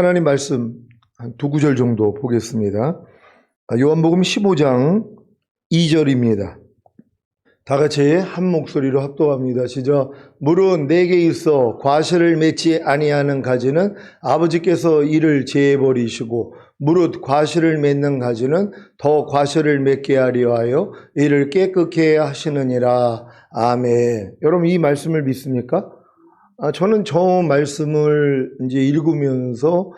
하나님 말씀 한 두 구절 정도 보겠습니다. 요한복음 15장 2절입니다. 다 같이 한 목소리로 합독합니다. 시작. 무릇 내게 있어 과실을 맺지 아니하는 가지는 아버지께서 이를 제해버리시고 무릇 과실을 맺는 가지는 더 과실을 맺게 하려 하여 이를 깨끗게 하시느니라. 아멘. 여러분 이 말씀을 믿습니까? 저는 저 말씀을 이제 읽으면서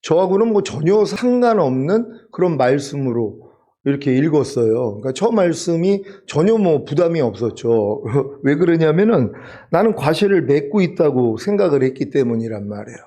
저하고는 전혀 상관없는 그런 말씀으로 이렇게 읽었어요. 그러니까 저 말씀이 전혀 부담이 없었죠. 왜 그러냐면은 나는 과실을 맺고 있다고 생각을 했기 때문이란 말이에요.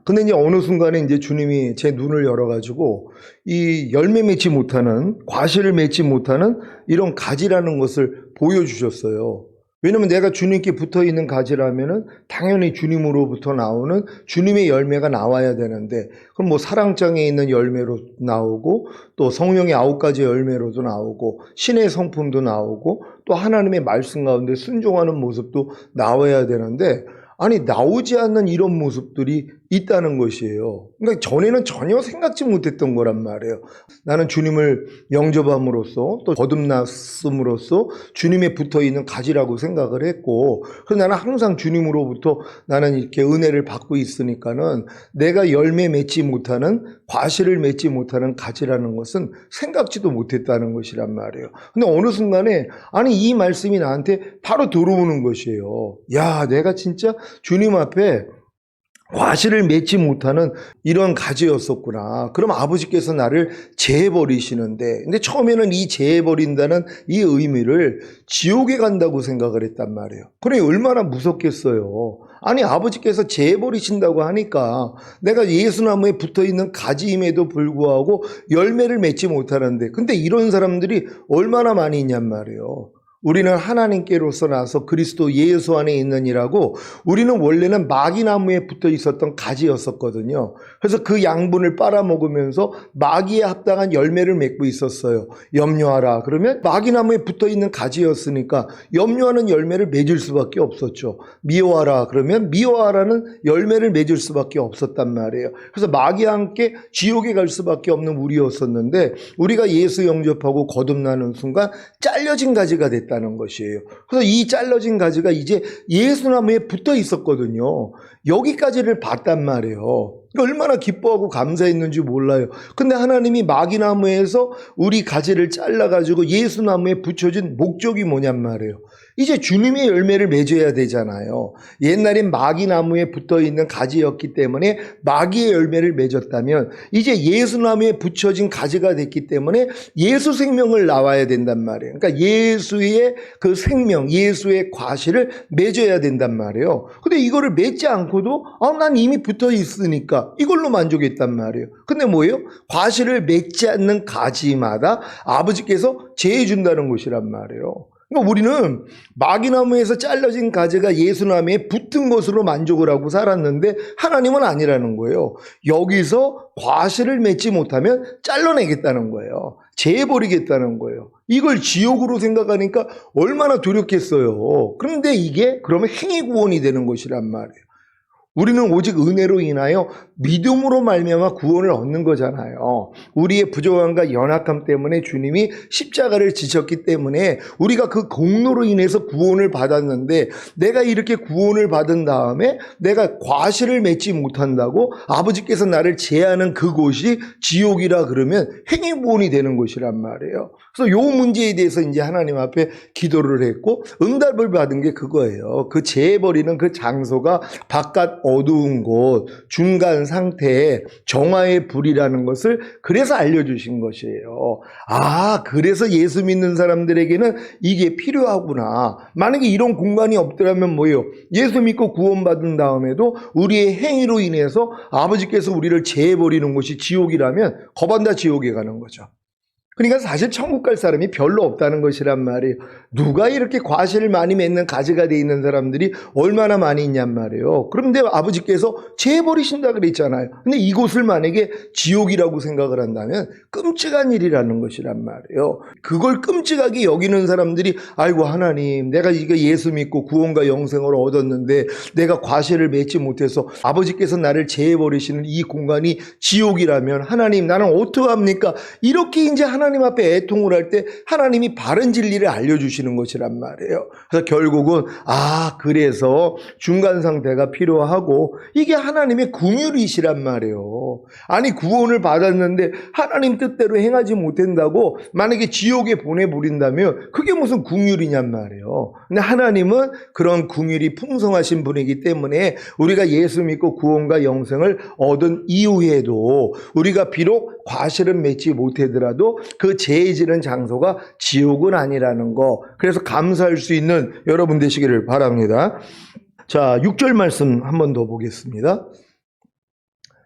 근데 이제 어느 순간에 이제 주님이 제 눈을 열어가지고 이 열매 맺지 못하는, 과실을 맺지 못하는 이런 가지라는 것을 보여주셨어요. 왜냐면 내가 주님께 붙어 있는 가지라면은 당연히 주님으로부터 나오는 주님의 열매가 나와야 되는데, 그럼 사랑장에 있는 열매로 나오고, 또 성령의 9가지 열매로도 나오고, 신의 성품도 나오고, 또 하나님의 말씀 가운데 순종하는 모습도 나와야 되는데, 아니 나오지 않는 이런 모습들이 있다는 것이에요. 그러니까 전에는 전혀 생각지 못했던 거란 말이에요. 나는 주님을 영접함으로써 또 거듭났음으로써 주님에 붙어있는 가지라고 생각을 했고, 그래서 나는 항상 주님으로부터 나는 이렇게 은혜를 받고 있으니까는 내가 열매 맺지 못하는, 과실을 맺지 못하는 가지라는 것은 생각지도 못했다는 것이란 말이에요. 근데 어느 순간에 아니 이 말씀이 나한테 바로 들어오는 것이에요. 야, 내가 진짜 주님 앞에 과실을 맺지 못하는 이런 가지였었구나. 그럼 아버지께서 나를 제해버리시는데, 근데 처음에는 이 제해버린다는 이 의미를 지옥에 간다고 생각을 했단 말이에요. 그래 얼마나 무섭겠어요. 아니 아버지께서 제해버리신다고 하니까 내가 예수나무에 붙어있는 가지임에도 불구하고 열매를 맺지 못하는데, 근데 이런 사람들이 얼마나 많이 있냔 말이에요. 우리는 하나님께로서 나서 그리스도 예수 안에 있느니라고, 우리는 원래는 마귀나무에 붙어 있었던 가지였었거든요. 그래서 그 양분을 빨아먹으면서 마귀에 합당한 열매를 맺고 있었어요. 염려하라 그러면 마귀나무에 붙어 있는 가지였으니까 염려하는 열매를 맺을 수밖에 없었죠. 미워하라 그러면 미워하라는 열매를 맺을 수밖에 없었단 말이에요. 그래서 마귀와 함께 지옥에 갈 수밖에 없는 우리였었는데, 우리가 예수 영접하고 거듭나는 순간 잘려진 가지가 됐다 다는 것이에요. 그래서 이 잘라진 가지가 이제 예수나무에 붙어 있었거든요. 여기까지를 봤단 말이에요. 얼마나 기뻐하고 감사했는지 몰라요. 근데 하나님이 마귀나무에서 우리 가지를 잘라가지고 예수나무에 붙여준 목적이 뭐냔 말이에요. 이제 주님의 열매를 맺어야 되잖아요. 옛날엔 마귀나무에 붙어있는 가지였기 때문에 마귀의 열매를 맺었다면, 이제 예수나무에 붙여진 가지가 됐기 때문에 예수 생명을 나와야 된단 말이에요. 그러니까 예수의 그 생명, 예수의 과실을 맺어야 된단 말이에요. 근데 이거를 맺지 않고도 난 이미 붙어 있으니까 이걸로 만족했단 말이에요. 근데 뭐예요? 과실을 맺지 않는 가지마다 아버지께서 제해 준다는 것이란 말이에요. 그러니까 우리는 마귀나무에서 잘라진 가지가 예수나무에 붙은 것으로 만족을 하고 살았는데, 하나님은 아니라는 거예요. 여기서 과실을 맺지 못하면 잘라내겠다는 거예요. 제해버리겠다는 거예요. 이걸 지옥으로 생각하니까 얼마나 두렵겠어요. 그런데 이게 그러면 행위 구원이 되는 것이란 말이에요. 우리는 오직 은혜로 인하여 믿음으로 말미암아 구원을 얻는 거잖아요. 우리의 부족함과 연약함 때문에 주님이 십자가를 지셨기 때문에 우리가 그 공로로 인해서 구원을 받았는데, 내가 이렇게 구원을 받은 다음에 내가 과실을 맺지 못한다고 아버지께서 나를 제하는 그곳이 지옥이라 그러면 행위 구원이 되는 것이란 말이에요. 그래서 요 문제에 대해서 이제 하나님 앞에 기도를 했고 응답을 받은 게 그거예요. 그 제해버리는 그 장소가 바깥 어두운 곳, 중간 상태에 정화의 불이라는 것을 그래서 알려주신 것이에요. 그래서 예수 믿는 사람들에게는 이게 필요하구나. 만약에 이런 공간이 없더라면 뭐예요? 예수 믿고 구원받은 다음에도 우리의 행위로 인해서 아버지께서 우리를 제해버리는 곳이 지옥이라면 거반다 지옥에 가는 거죠. 그러니까 사실 천국 갈 사람이 별로 없다는 것이란 말이에요. 누가 이렇게 과실을 많이 맺는 가지가 돼 있는 사람들이 얼마나 많이 있냔 말이에요. 그런데 아버지께서 재버리신다 그랬잖아요. 근데 이곳을 만약에 지옥이라고 생각을 한다면 끔찍한 일이라는 것이란 말이에요. 그걸 끔찍하게 여기는 사람들이 아이고 하나님, 내가 이거 예수 믿고 구원과 영생을 얻었는데 내가 과실을 맺지 못해서 아버지께서 나를 재버리시는 이 공간이 지옥이라면 하나님, 나는 어떡합니까? 이렇게 이제 하나님 앞에 애통을 할 때 하나님이 바른 진리를 알려주시는 것이란 말이에요. 그래서 결국은 그래서 중간 상태가 필요하고 이게 하나님의 긍휼이시란 말이에요. 아니 구원을 받았는데 하나님 뜻대로 행하지 못한다고 만약에 지옥에 보내버린다면 그게 무슨 긍휼이냔 말이에요. 근데 하나님은 그런 긍휼이 풍성하신 분이기 때문에 우리가 예수 믿고 구원과 영생을 얻은 이후에도 우리가 비록 과실은 맺지 못하더라도 그 죄 지는 장소가 지옥은 아니라는 거, 그래서 감사할 수 있는 여러분 되시기를 바랍니다. 자, 6절 말씀 한 번 더 보겠습니다.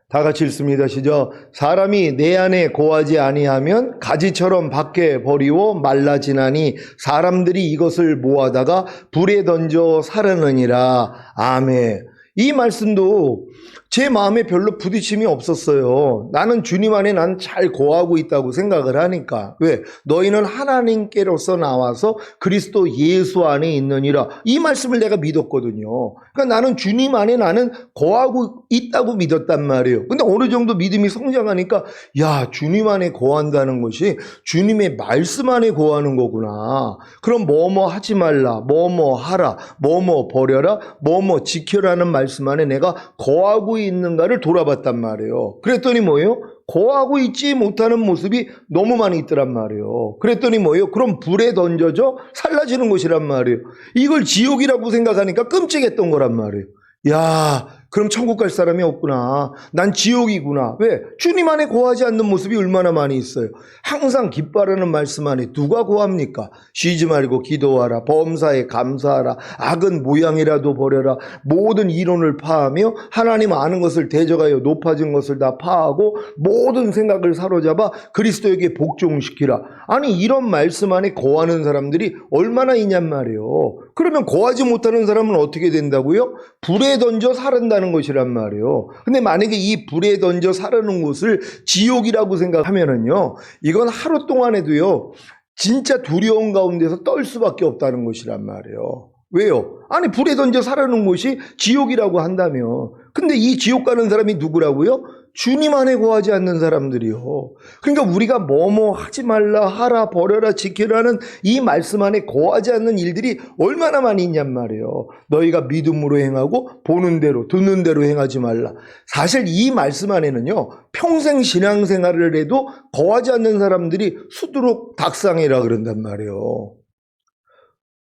다 같이 읽습니다. 시작. 사람이 내 안에 거하지 아니하면 가지처럼 밖에 버리고 말라지나니 사람들이 이것을 모아다가 불에 던져 사르느니라. 아멘. 이 말씀도 제 마음에 별로 부딪힘이 없었어요. 나는 주님 안에 난 잘 거하고 있다고 생각을 하니까. 왜? 너희는 하나님께로서 나와서 그리스도 예수 안에 있느니라. 이 말씀을 내가 믿었거든요. 그러니까 나는 주님 안에 나는 거하고 있다고 믿었단 말이에요. 근데 어느 정도 믿음이 성장하니까 야, 주님 안에 거한다는 것이 주님의 말씀 안에 거하는 거구나. 그럼 뭐뭐 하지 말라, 뭐뭐 하라, 뭐뭐 버려라, 뭐뭐 지켜라는 말씀 안에 내가 거하고 있는가를 돌아봤단 말이에요. 그랬더니 뭐예요? 거하고 있지 못하는 모습이 너무 많이 있더란 말이에요. 그랬더니 뭐예요? 그럼 불에 던져져 살라지는 것이란 말이에요. 이걸 지옥이라고 생각하니까 끔찍했던 거란 말이에요. 야, 그럼 천국 갈 사람이 없구나. 난 지옥이구나. 왜? 주님 안에 거하지 않는 모습이 얼마나 많이 있어요. 항상 기뻐하라는 말씀 안에 누가 거합니까? 쉬지 말고 기도하라. 범사에 감사하라. 악은 모양이라도 버려라. 모든 이론을 파하며 하나님 아는 것을 대적하여 높아진 것을 다 파하고 모든 생각을 사로잡아 그리스도에게 복종시키라. 아니 이런 말씀 안에 거하는 사람들이 얼마나 있냔 말이에요. 그러면 거하지 못하는 사람은 어떻게 된다고요? 불에 던져 사른다는 것이란 말이에요. 근데 만약에 이 불에 던져 사르는 곳을 지옥이라고 생각하면은요, 이건 하루 동안에도요, 진짜 두려운 가운데서 떨 수밖에 없다는 것이란 말이에요. 왜요? 아니 불에 던져 사르는 곳이 지옥이라고 한다면, 근데 이 지옥 가는 사람이 누구라고요? 주님 안에 거하지 않는 사람들이요. 그러니까 우리가 뭐뭐 하지 말라, 하라, 버려라, 지키라는 이 말씀 안에 거하지 않는 일들이 얼마나 많이 있냔 말이에요. 너희가 믿음으로 행하고 보는 대로 듣는 대로 행하지 말라. 사실 이 말씀 안에는요, 평생 신앙생활을 해도 거하지 않는 사람들이 수두룩 닭상이라 그런단 말이에요.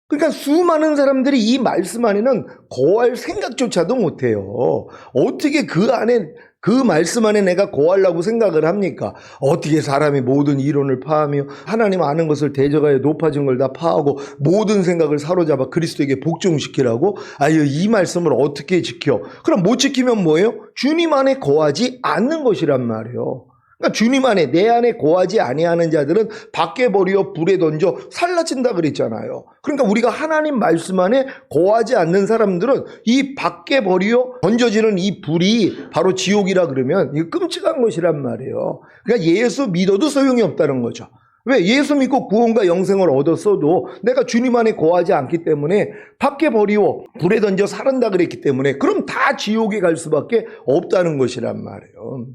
그러니까 수많은 사람들이 이 말씀 안에는 거할 생각조차도 못해요. 어떻게 그 말씀 안에 내가 거하려고 생각을 합니까? 어떻게 사람이 모든 이론을 파하며 하나님 아는 것을 대적하여 높아진 걸 다 파하고 모든 생각을 사로잡아 그리스도에게 복종시키라고? 아유, 이 말씀을 어떻게 지켜? 그럼 못 지키면 뭐예요? 주님 안에 거하지 않는 것이란 말이에요. 그러니까 주님 안에, 내 안에 거하지 아니하는 자들은 밖에 버리어 불에 던져 살라진다 그랬잖아요. 그러니까 우리가 하나님 말씀 안에 거하지 않는 사람들은 이 밖에 버리어 던져지는 이 불이 바로 지옥이라 그러면 이거 끔찍한 것이란 말이에요. 그러니까 예수 믿어도 소용이 없다는 거죠. 왜? 예수 믿고 구원과 영생을 얻었어도 내가 주님 안에 거하지 않기 때문에 밖에 버리어 불에 던져 살한다 그랬기 때문에 그럼 다 지옥에 갈 수밖에 없다는 것이란 말이에요.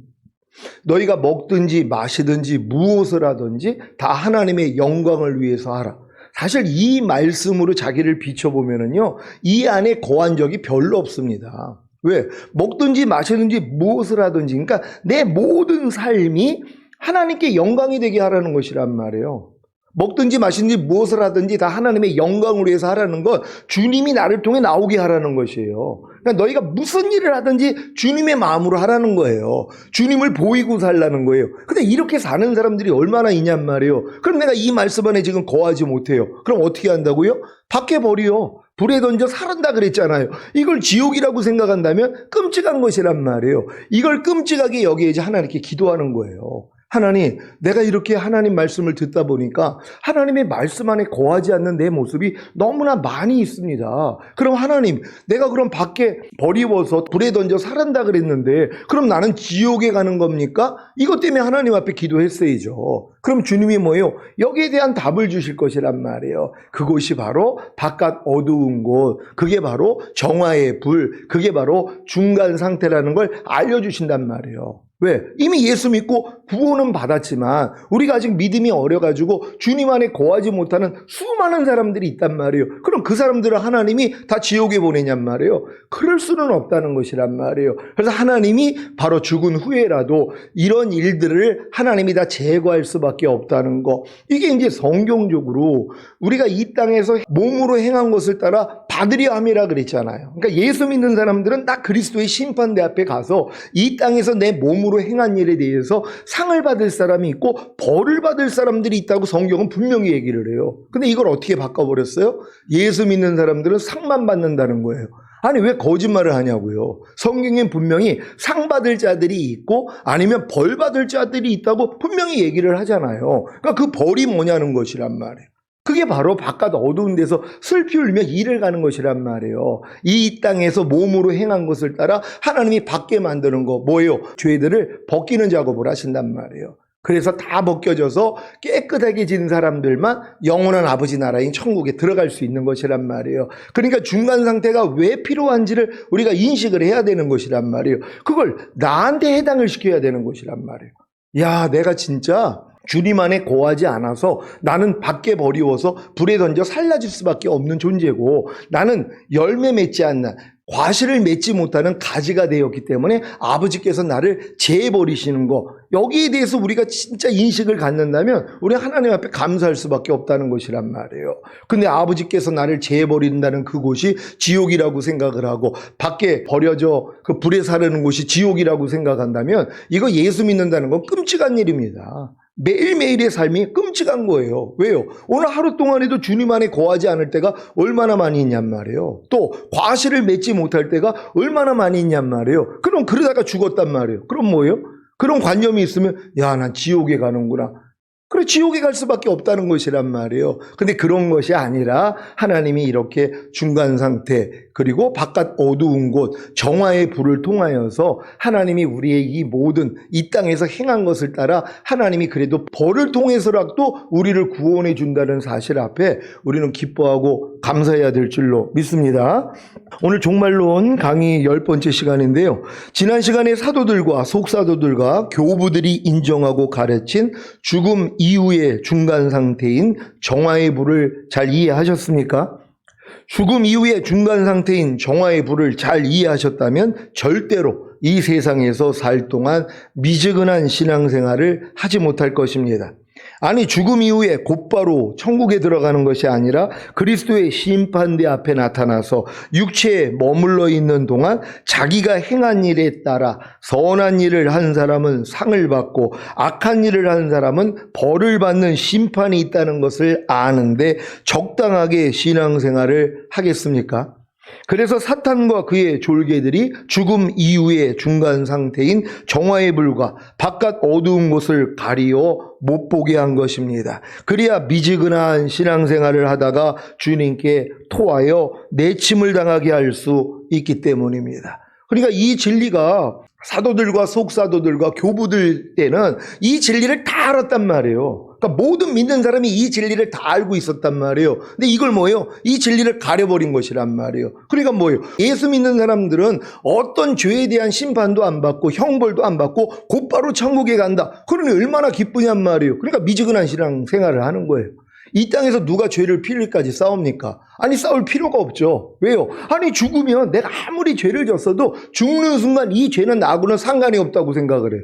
너희가 먹든지 마시든지 무엇을 하든지 다 하나님의 영광을 위해서 하라. 사실 이 말씀으로 자기를 비춰보면은요, 이 안에 거한 적이 별로 없습니다. 왜? 먹든지 마시든지 무엇을 하든지, 그러니까 내 모든 삶이 하나님께 영광이 되게 하라는 것이란 말이에요. 먹든지 마시든지 무엇을 하든지 다 하나님의 영광을 위해서 하라는 건 주님이 나를 통해 나오게 하라는 것이에요. 그러니까 너희가 무슨 일을 하든지 주님의 마음으로 하라는 거예요. 주님을 보이고 살라는 거예요. 근데 이렇게 사는 사람들이 얼마나 있냔 말이에요. 그럼 내가 이 말씀 안에 지금 거하지 못해요. 그럼 어떻게 한다고요? 밖에 버려. 불에 던져 살한다 그랬잖아요. 이걸 지옥이라고 생각한다면 끔찍한 것이란 말이에요. 이걸 끔찍하게 여기에 이제 하나님께 기도하는 거예요. 하나님, 내가 이렇게 하나님 말씀을 듣다 보니까 하나님의 말씀 안에 거하지 않는 내 모습이 너무나 많이 있습니다. 그럼 하나님, 내가 그럼 밖에 버리워서 불에 던져 살한다 그랬는데 그럼 나는 지옥에 가는 겁니까? 이것 때문에 하나님 앞에 기도했어야죠. 그럼 주님이 뭐예요? 여기에 대한 답을 주실 것이란 말이에요. 그곳이 바로 바깥 어두운 곳, 그게 바로 정화의 불, 그게 바로 중간 상태라는 걸 알려주신단 말이에요. 왜? 이미 예수 믿고 구원은 받았지만 우리가 아직 믿음이 어려가지고 주님 안에 거하지 못하는 수많은 사람들이 있단 말이에요. 그럼 그 사람들을 하나님이 다 지옥에 보내냔 말이에요. 그럴 수는 없다는 것이란 말이에요. 그래서 하나님이 바로 죽은 후에라도 이런 일들을 하나님이 다 제거할 수밖에 없다는 거. 이게 이제 성경적으로 우리가 이 땅에서 몸으로 행한 것을 따라 받으려 함이라 그랬잖아요. 그러니까 예수 믿는 사람들은 딱 그리스도의 심판대 앞에 가서 이 땅에서 내 몸으로 행한 일에 대해서 상을 받을 사람이 있고 벌을 받을 사람들이 있다고 성경은 분명히 얘기를 해요. 근데 이걸 어떻게 바꿔버렸어요? 예수 믿는 사람들은 상만 받는다는 거예요. 아니 왜 거짓말을 하냐고요. 성경엔 분명히 상 받을 자들이 있고 아니면 벌 받을 자들이 있다고 분명히 얘기를 하잖아요. 그러니까 그 벌이 뭐냐는 것이란 말이에요. 그게 바로 바깥 어두운 데서 슬피 울며 일을 가는 것이란 말이에요. 이 땅에서 몸으로 행한 것을 따라 하나님이 받게 만드는 거 뭐예요? 죄들을 벗기는 작업을 하신단 말이에요. 그래서 다 벗겨져서 깨끗하게 진 사람들만 영원한 아버지 나라인 천국에 들어갈 수 있는 것이란 말이에요. 그러니까 중간 상태가 왜 필요한지를 우리가 인식을 해야 되는 것이란 말이에요. 그걸 나한테 해당을 시켜야 되는 것이란 말이에요. 야, 내가 진짜 주님 안에 거하지 않아서 나는 밖에 버리워서 불에 던져 살라질 수밖에 없는 존재고 나는 열매 맺지 않는 과실을 맺지 못하는 가지가 되었기 때문에 아버지께서 나를 재버리시는 거 여기에 대해서 우리가 진짜 인식을 갖는다면 우리 하나님 앞에 감사할 수밖에 없다는 것이란 말이에요. 근데 아버지께서 나를 재버린다는 그곳이 지옥이라고 생각을 하고 밖에 버려져 그 불에 사르는 곳이 지옥이라고 생각한다면 이거 예수 믿는다는 건 끔찍한 일입니다. 매일매일의 삶이 끔찍한 거예요. 왜요? 오늘 하루 동안에도 주님 안에 거하지 않을 때가 얼마나 많이 있냔 말이에요. 또 과실을 맺지 못할 때가 얼마나 많이 있냔 말이에요. 그럼 그러다가 죽었단 말이에요. 그럼 뭐예요? 그런 관념이 있으면 야, 난 지옥에 가는구나. 그래, 지옥에 갈 수밖에 없다는 것이란 말이에요. 근데 그런 것이 아니라 하나님이 이렇게 중간 상태 그리고 바깥 어두운 곳 정화의 불을 통하여서 하나님이 우리의 이 모든 이 땅에서 행한 것을 따라 하나님이 그래도 벌을 통해서라도 우리를 구원해 준다는 사실 앞에 우리는 기뻐하고 감사해야 될 줄로 믿습니다. 오늘 종말론 강의 10번째 시간인데요. 지난 시간에 사도들과 속사도들과 교부들이 인정하고 가르친 죽음 이후의 중간 상태인 정화의 불을 잘 이해하셨습니까? 죽음 이후의 중간 상태인 정화의 불을 잘 이해하셨다면 절대로 이 세상에서 살 동안 미지근한 신앙생활을 하지 못할 것입니다. 아니 죽음 이후에 곧바로 천국에 들어가는 것이 아니라 그리스도의 심판대 앞에 나타나서 육체에 머물러 있는 동안 자기가 행한 일에 따라 선한 일을 한 사람은 상을 받고 악한 일을 한 사람은 벌을 받는 심판이 있다는 것을 아는데 적당하게 신앙생활을 하겠습니까? 그래서 사탄과 그의 졸개들이 죽음 이후의 중간 상태인 정화의 불과 바깥 어두운 곳을 가리어 못 보게 한 것입니다. 그래야 미지근한 신앙생활을 하다가 주님께 토하여 내침을 당하게 할 수 있기 때문입니다. 그러니까 이 진리가 사도들과 속사도들과 교부들 때는 이 진리를 다 알았단 말이에요. 그러니까 모든 믿는 사람이 이 진리를 다 알고 있었단 말이에요. 근데 이걸 뭐예요? 이 진리를 가려버린 것이란 말이에요. 그러니까 뭐예요? 예수 믿는 사람들은 어떤 죄에 대한 심판도 안 받고 형벌도 안 받고 곧바로 천국에 간다. 그러니 얼마나 기쁘냔 말이에요. 그러니까 미지근한 신앙생활을 하는 거예요. 이 땅에서 누가 죄를 필일까지 싸웁니까? 아니 싸울 필요가 없죠. 왜요? 아니 죽으면 내가 아무리 죄를 졌어도 죽는 순간 이 죄는 나하고는 상관이 없다고 생각을 해요.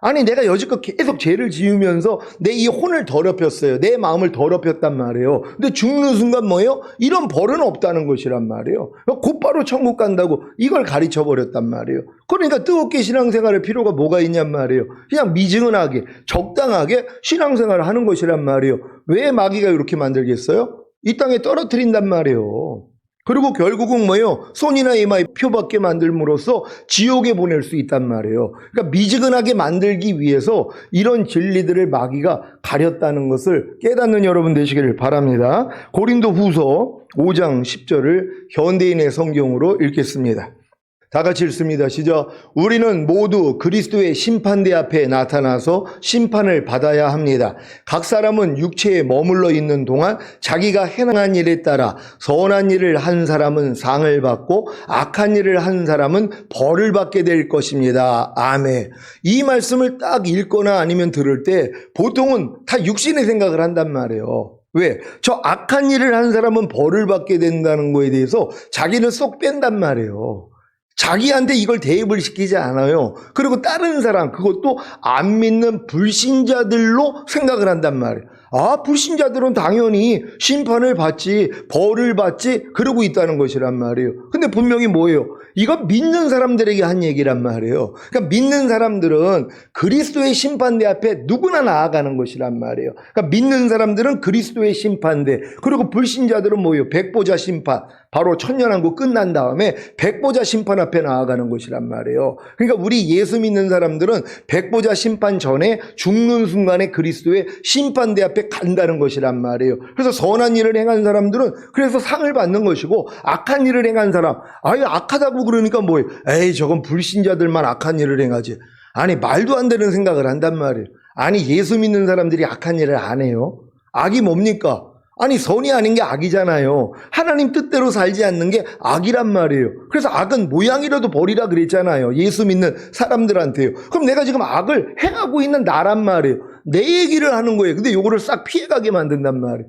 아니 내가 여지껏 계속 죄를 지으면서 내 이 혼을 더럽혔어요. 내 마음을 더럽혔단 말이에요. 근데 죽는 순간 뭐예요? 이런 벌은 없다는 것이란 말이에요. 곧바로 천국 간다고 이걸 가르쳐버렸단 말이에요. 그러니까 뜨겁게 신앙생활할 필요가 뭐가 있냔 말이에요. 그냥 미지근하게 적당하게 신앙생활을 하는 것이란 말이에요. 왜 마귀가 이렇게 만들겠어요? 이 땅에 떨어뜨린단 말이에요. 그리고 결국은 뭐예요? 손이나 이마에 표받게 만들므로써 지옥에 보낼 수 있단 말이에요. 그러니까 미지근하게 만들기 위해서 이런 진리들을 마귀가 가렸다는 것을 깨닫는 여러분 되시기를 바랍니다. 고린도 후서 5장 10절을 현대인의 성경으로 읽겠습니다. 다 같이 읽습니다. 시작. 우리는 모두 그리스도의 심판대 앞에 나타나서 심판을 받아야 합니다. 각 사람은 육체에 머물러 있는 동안 자기가 행한 일에 따라 선한 일을 한 사람은 상을 받고 악한 일을 한 사람은 벌을 받게 될 것입니다. 아멘. 이 말씀을 딱 읽거나 아니면 들을 때 보통은 다 육신의 생각을 한단 말이에요. 왜? 저 악한 일을 한 사람은 벌을 받게 된다는 거에 대해서 자기는 쏙 뺀단 말이에요. 자기한테 이걸 대입을 시키지 않아요. 그리고 다른 사람, 그것도 안 믿는 불신자들로 생각을 한단 말이에요. 아, 불신자들은 당연히 심판을 받지, 벌을 받지, 그러고 있다는 것이란 말이에요. 근데 분명히 뭐예요? 이건 믿는 사람들에게 한 얘기란 말이에요. 그러니까 믿는 사람들은 그리스도의 심판대 앞에 누구나 나아가는 것이란 말이에요. 그러니까 믿는 사람들은 그리스도의 심판대, 그리고 불신자들은 뭐예요? 백보자 심판. 바로 천년왕국 끝난 다음에 백보자 심판 앞에 나아가는 것이란 말이에요. 그러니까 우리 예수 믿는 사람들은 백보자 심판 전에 죽는 순간에 그리스도의 심판대 앞에 간다는 것이란 말이에요. 그래서 선한 일을 행한 사람들은 그래서 상을 받는 것이고, 악한 일을 행한 사람, 아유 악하다고 그러니까 뭐예요? 에이 저건 불신자들만 악한 일을 행하지. 아니 말도 안 되는 생각을 한단 말이에요. 아니 예수 믿는 사람들이 악한 일을 안 해요? 악이 뭡니까? 아니 선이 아닌 게 악이잖아요. 하나님 뜻대로 살지 않는 게 악이란 말이에요. 그래서 악은 모양이라도 버리라 그랬잖아요. 예수 믿는 사람들한테요. 그럼 내가 지금 악을 행하고 있는 나란 말이에요. 내 얘기를 하는 거예요. 근데 요거를 싹 피해가게 만든단 말이에요.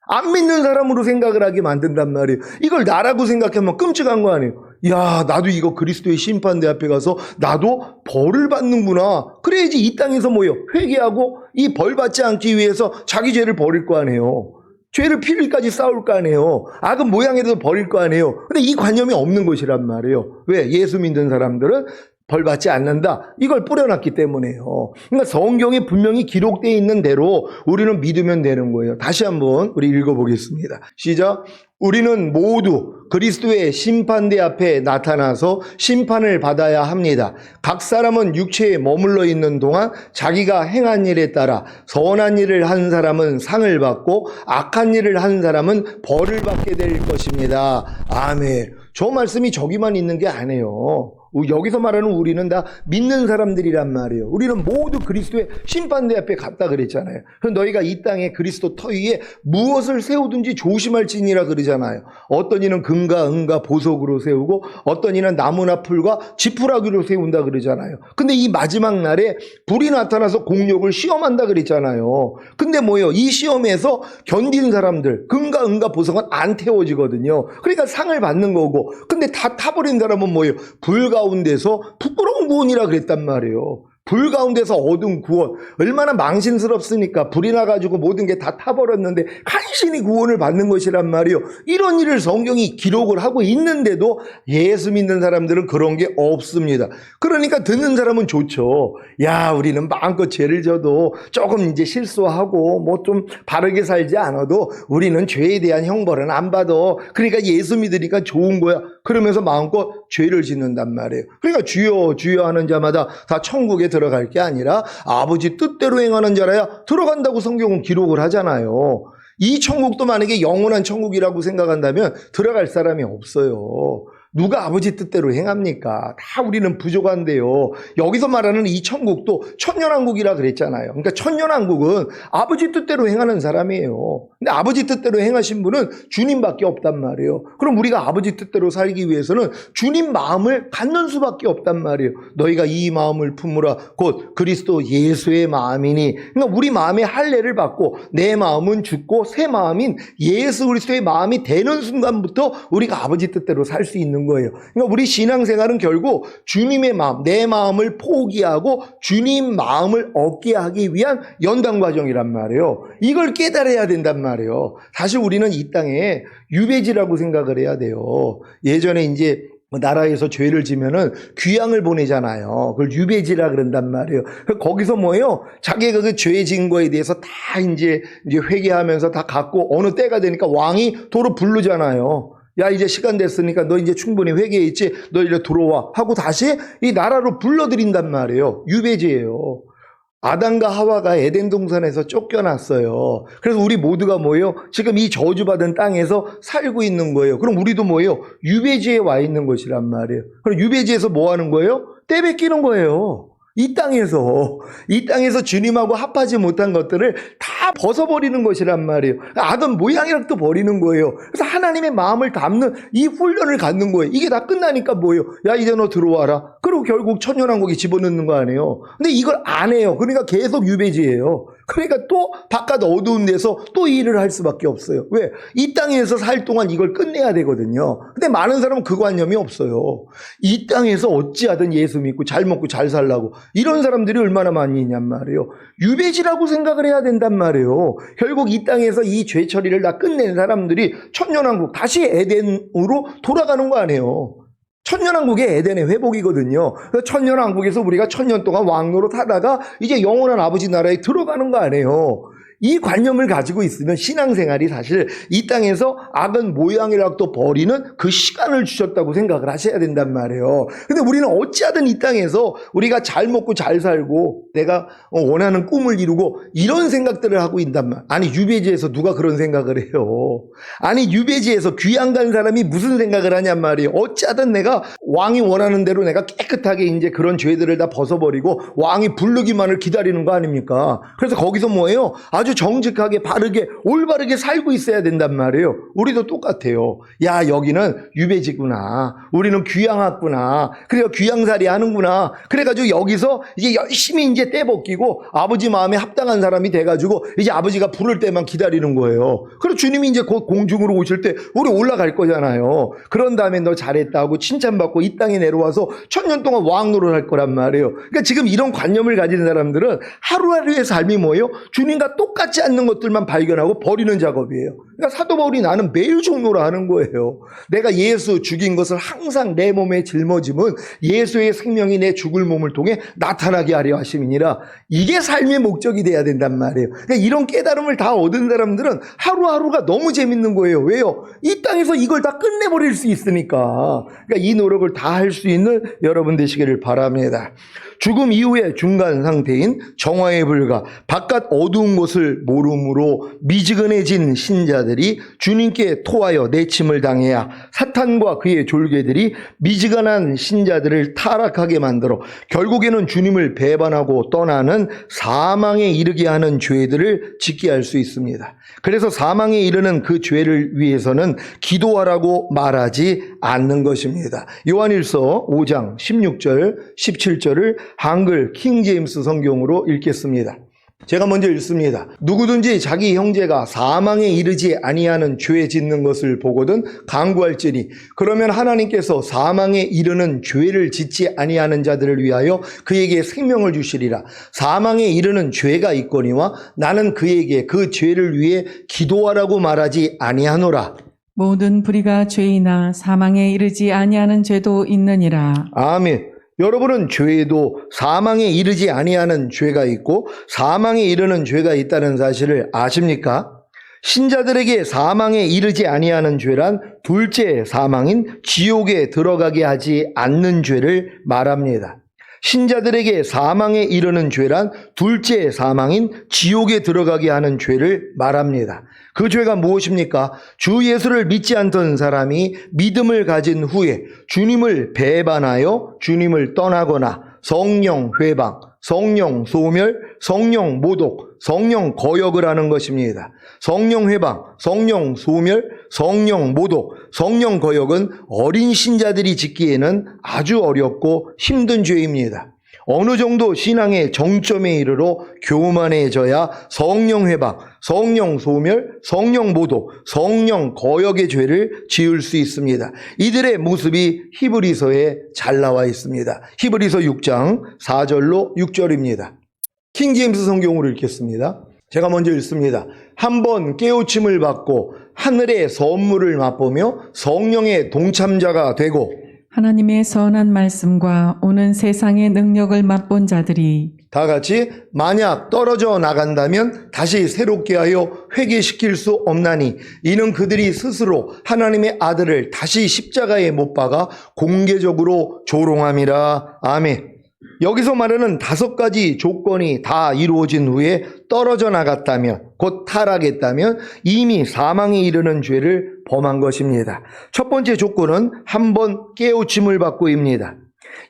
안 믿는 사람으로 생각을 하게 만든단 말이에요. 이걸 나라고 생각하면 끔찍한 거 아니에요. 야, 나도 이거 그리스도의 심판대 앞에 가서 나도 벌을 받는구나. 그래야지 이 땅에서 뭐예요? 회개하고 이 벌 받지 않기 위해서 자기 죄를 버릴 거 아니에요. 죄를 피를까지 쌓을 거 아니에요. 악은 모양에도 버릴 거 아니에요. 근데 이 관념이 없는 것이란 말이에요. 왜? 예수 믿는 사람들은 벌 받지 않는다. 이걸 뿌려놨기 때문에요. 그러니까 성경에 분명히 기록되어 있는 대로 우리는 믿으면 되는 거예요. 다시 한번 우리 읽어보겠습니다. 시작. 우리는 모두 그리스도의 심판대 앞에 나타나서 심판을 받아야 합니다. 각 사람은 육체에 머물러 있는 동안 자기가 행한 일에 따라 선한 일을 한 사람은 상을 받고 악한 일을 한 사람은 벌을 받게 될 것입니다. 아멘. 저 말씀이 저기만 있는 게 아니에요. 여기서 말하는 우리는 다 믿는 사람들이란 말이에요. 우리는 모두 그리스도의 심판대 앞에 갔다 그랬잖아요. 그럼 너희가 이 땅에 그리스도 터 위에 무엇을 세우든지 조심할지니라 그러잖아요. 어떤 이는 금과 은과 보석으로 세우고 어떤 이는 나무나 풀과 지푸라기로 세운다 그러잖아요. 근데 이 마지막 날에 불이 나타나서 공력을 시험한다 그랬잖아요. 근데 뭐예요? 이 시험에서 견딘 사람들, 금과 은과 보석은 안 태워지거든요. 그러니까 상을 받는 거고, 근데 다 타버린 사람은 뭐예요? 불 가운데서 부끄러운 구원이라 그랬단 말이에요. 불 가운데서 얻은 구원, 얼마나 망신스럽습니까? 불이 나가지고 모든 게 다 타버렸는데 간신히 구원을 받는 것이란 말이에요. 이런 일을 성경이 기록을 하고 있는데도 예수 믿는 사람들은 그런 게 없습니다. 그러니까 듣는 사람은 좋죠. 야, 우리는 마음껏 죄를 져도 조금 이제 실수하고 뭐 좀 바르게 살지 않아도 우리는 죄에 대한 형벌은 안 받아. 그러니까 예수 믿으니까 좋은 거야. 그러면서 마음껏 죄를 짓는단 말이에요. 그러니까 주여 주여 하는 자마다 다 천국에 들어갈 게 아니라 아버지 뜻대로 행하는 자라야 들어간다고 성경은 기록을 하잖아요. 이 천국도 만약에 영원한 천국이라고 생각한다면 들어갈 사람이 없어요. 누가 아버지 뜻대로 행합니까? 다 우리는 부족한데요. 여기서 말하는 이 천국도 천년왕국이라 그랬잖아요. 그러니까 천년왕국은 아버지 뜻대로 행하는 사람이에요. 근데 아버지 뜻대로 행하신 분은 주님밖에 없단 말이에요. 그럼 우리가 아버지 뜻대로 살기 위해서는 주님 마음을 갖는 수밖에 없단 말이에요. 너희가 이 마음을 품으라 곧 그리스도 예수의 마음이니. 그러니까 우리 마음의 할례를 받고 내 마음은 죽고 새 마음인 예수 그리스도의 마음이 되는 순간부터 우리가 아버지 뜻대로 살 수 있는 거예요. 그러니까 우리 신앙생활은 결국 주님의 마음, 내 마음을 포기하고 주님 마음을 얻게 하기 위한 연단 과정이란 말이에요. 이걸 깨달아야 된단 말이에요. 사실 우리는 이 땅에 유배지라고 생각을 해야 돼요. 예전에 이제 나라에서 죄를 지면은 귀양을 보내잖아요. 그걸 유배지라 그런단 말이에요. 거기서 뭐예요? 자기가 그 죄 지은 거에 대해서 다 이제 회개하면서 다 갖고 어느 때가 되니까 왕이 도로 부르잖아요. 야, 이제 시간 됐으니까 너 이제 충분히 회개했지? 너 이제 들어와. 하고 다시 이 나라로 불러들인단 말이에요. 유배지예요. 아담과 하와가 에덴 동산에서 쫓겨났어요. 그래서 우리 모두가 뭐예요? 지금 이 저주받은 땅에서 살고 있는 거예요. 그럼 우리도 뭐예요? 유배지에 와 있는 것이란 말이에요. 그럼 유배지에서 뭐 하는 거예요? 떼 뺏기는 거예요. 이 땅에서 주님하고 합하지 못한 것들을 다 벗어버리는 것이란 말이에요. 아담 모양이랑도 버리는 거예요. 그래서 하나님의 마음을 담는 이 훈련을 갖는 거예요. 이게 다 끝나니까 뭐예요? 야, 이제 너 들어와라. 그리고 결국 천년왕국에 집어넣는 거 아니에요. 근데 이걸 안 해요. 그러니까 계속 유배지예요. 그러니까 또 바깥 어두운 데서 또 일을 할 수밖에 없어요. 왜? 이 땅에서 살 동안 이걸 끝내야 되거든요. 근데 많은 사람은 그 관념이 없어요. 이 땅에서 어찌하든 예수 믿고 잘 먹고 잘 살라고 이런 사람들이 얼마나 많이 있냔 말이에요. 유배지라고 생각을 해야 된단 말이에요. 결국 이 땅에서 이 죄 처리를 다 끝낸 사람들이 천년왕국 다시 에덴으로 돌아가는 거 아니에요. 천년왕국의 에덴의 회복이거든요. 천년왕국에서 우리가 천년 동안 왕노릇 하다가 이제 영원한 아버지 나라에 들어가는 거 아니에요. 이 관념을 가지고 있으면 신앙생활이 사실 이 땅에서 악은 모양이라고 또 버리는 그 시간을 주셨다고 생각을 하셔야 된단 말이에요. 근데 우리는 어찌하든 이 땅에서 우리가 잘 먹고 잘 살고 내가 원하는 꿈을 이루고 이런 생각들을 하고 있단 말이에요. 아니, 유배지에서 누가 그런 생각을 해요? 아니, 유배지에서 귀양 간 사람이 무슨 생각을 하냔 말이에요. 어찌하든 내가 왕이 원하는 대로 내가 깨끗하게 이제 그런 죄들을 다 벗어버리고 왕이 부르기만을 기다리는 거 아닙니까? 그래서 거기서 뭐예요? 아주 정직하게 바르게 올바르게 살고 있어야 된단 말이에요. 우리도 똑같아요. 야, 여기는 유배지구나. 우리는 귀양 왔구나. 그래서 귀양살이 하는구나. 그래가지고 여기서 이제 열심히 이제 떼벗기고 아버지 마음에 합당한 사람이 돼가지고 이제 아버지가 부를 때만 기다리는 거예요. 그리고 주님이 이제 곧 공중으로 오실 때 우리 올라갈 거잖아요. 그런 다음에 너 잘했다고 칭찬받고 이 땅에 내려와서 천년 동안 왕노릇 할 거란 말이에요. 그러니까 지금 이런 관념을 가진 사람들은 하루하루의 삶이 뭐예요? 주님과 똑같지 않는 것들만 발견하고 버리는 작업이에요. 그러니까 사도 바울이 나는 매일 종로라 하는 거예요. 내가 예수 죽인 것을 항상 내 몸에 짊어짐은 예수의 생명이 내 죽을 몸을 통해 나타나게 하려 하심이니라. 이게 삶의 목적이 돼야 된단 말이에요. 그러니까 이런 깨달음을 다 얻은 사람들은 하루하루가 너무 재밌는 거예요. 왜요? 이 땅에서 이걸 다 끝내버릴 수 있으니까. 그러니까 이 노력을 다 할 수 있는 여러분 되시기를 바랍니다. 죽음 이후의 중간 상태인 정화에 불과 바깥 어두운 것을 모름으로 미지근해진 신자들이 주님께 토하여 내침을 당해야 사탄과 그의 졸개들이 미지근한 신자들을 타락하게 만들어 결국에는 주님을 배반하고 떠나는 사망에 이르게 하는 죄들을 짓게 할 수 있습니다. 그래서 사망에 이르는 그 죄를 위해서는 기도하라고 말하지 않는 것입니다. 요한일서 5장 16절 17절을 한글 킹제임스 성경으로 읽겠습니다. 제가 먼저 읽습니다. 누구든지 자기 형제가 사망에 이르지 아니하는 죄 짓는 것을 보거든 간구할지니 그러면 하나님께서 사망에 이르는 죄를 짓지 아니하는 자들을 위하여 그에게 생명을 주시리라. 사망에 이르는 죄가 있거니와 나는 그에게 그 죄를 위해 기도하라고 말하지 아니하노라. 모든 불의가 죄이나 사망에 이르지 아니하는 죄도 있느니라. 아멘. 여러분은 죄에도 사망에 이르지 아니하는 죄가 있고 사망에 이르는 죄가 있다는 사실을 아십니까? 신자들에게 사망에 이르지 아니하는 죄란 둘째 사망인 지옥에 들어가게 하지 않는 죄를 말합니다. 신자들에게 사망에 이르는 죄란 둘째 사망인 지옥에 들어가게 하는 죄를 말합니다. 그 죄가 무엇입니까? 주 예수를 믿지 않던 사람이 믿음을 가진 후에 주님을 배반하여 주님을 떠나거나 성령 회방, 성령 소멸, 성령 모독, 성령 거역을 하는 것입니다. 성령 회방, 성령 소멸, 성령 모독, 성령 거역은 어린 신자들이 짓기에는 아주 어렵고 힘든 죄입니다. 어느 정도 신앙의 정점에 이르러 교만해져야 성령 회방, 성령 소멸, 성령 모독, 성령 거역의 죄를 지을 수 있습니다. 이들의 모습이 히브리서에 잘 나와 있습니다. 히브리서 6장 4절로 6절입니다. 킹제임스 성경으로 읽겠습니다. 제가 먼저 읽습니다. 한번 깨우침을 받고 하늘의 선물을 맛보며 성령의 동참자가 되고 하나님의 선한 말씀과 오는 세상의 능력을 맛본 자들이 다 같이 만약 떨어져 나간다면 다시 새롭게 하여 회개시킬 수 없나니 이는 그들이 스스로 하나님의 아들을 다시 십자가에 못 박아 공개적으로 조롱함이라. 아멘. 여기서 말하는 5가지 조건이 다 이루어진 후에 떨어져 나갔다면, 곧 타락했다면 이미 사망에 이르는 죄를 범한 것입니다. 첫 번째 조건은 한 번 깨우침을 받고입니다.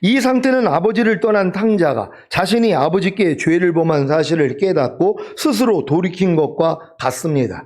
이 상태는 아버지를 떠난 탕자가 자신이 아버지께 죄를 범한 사실을 깨닫고 스스로 돌이킨 것과 같습니다.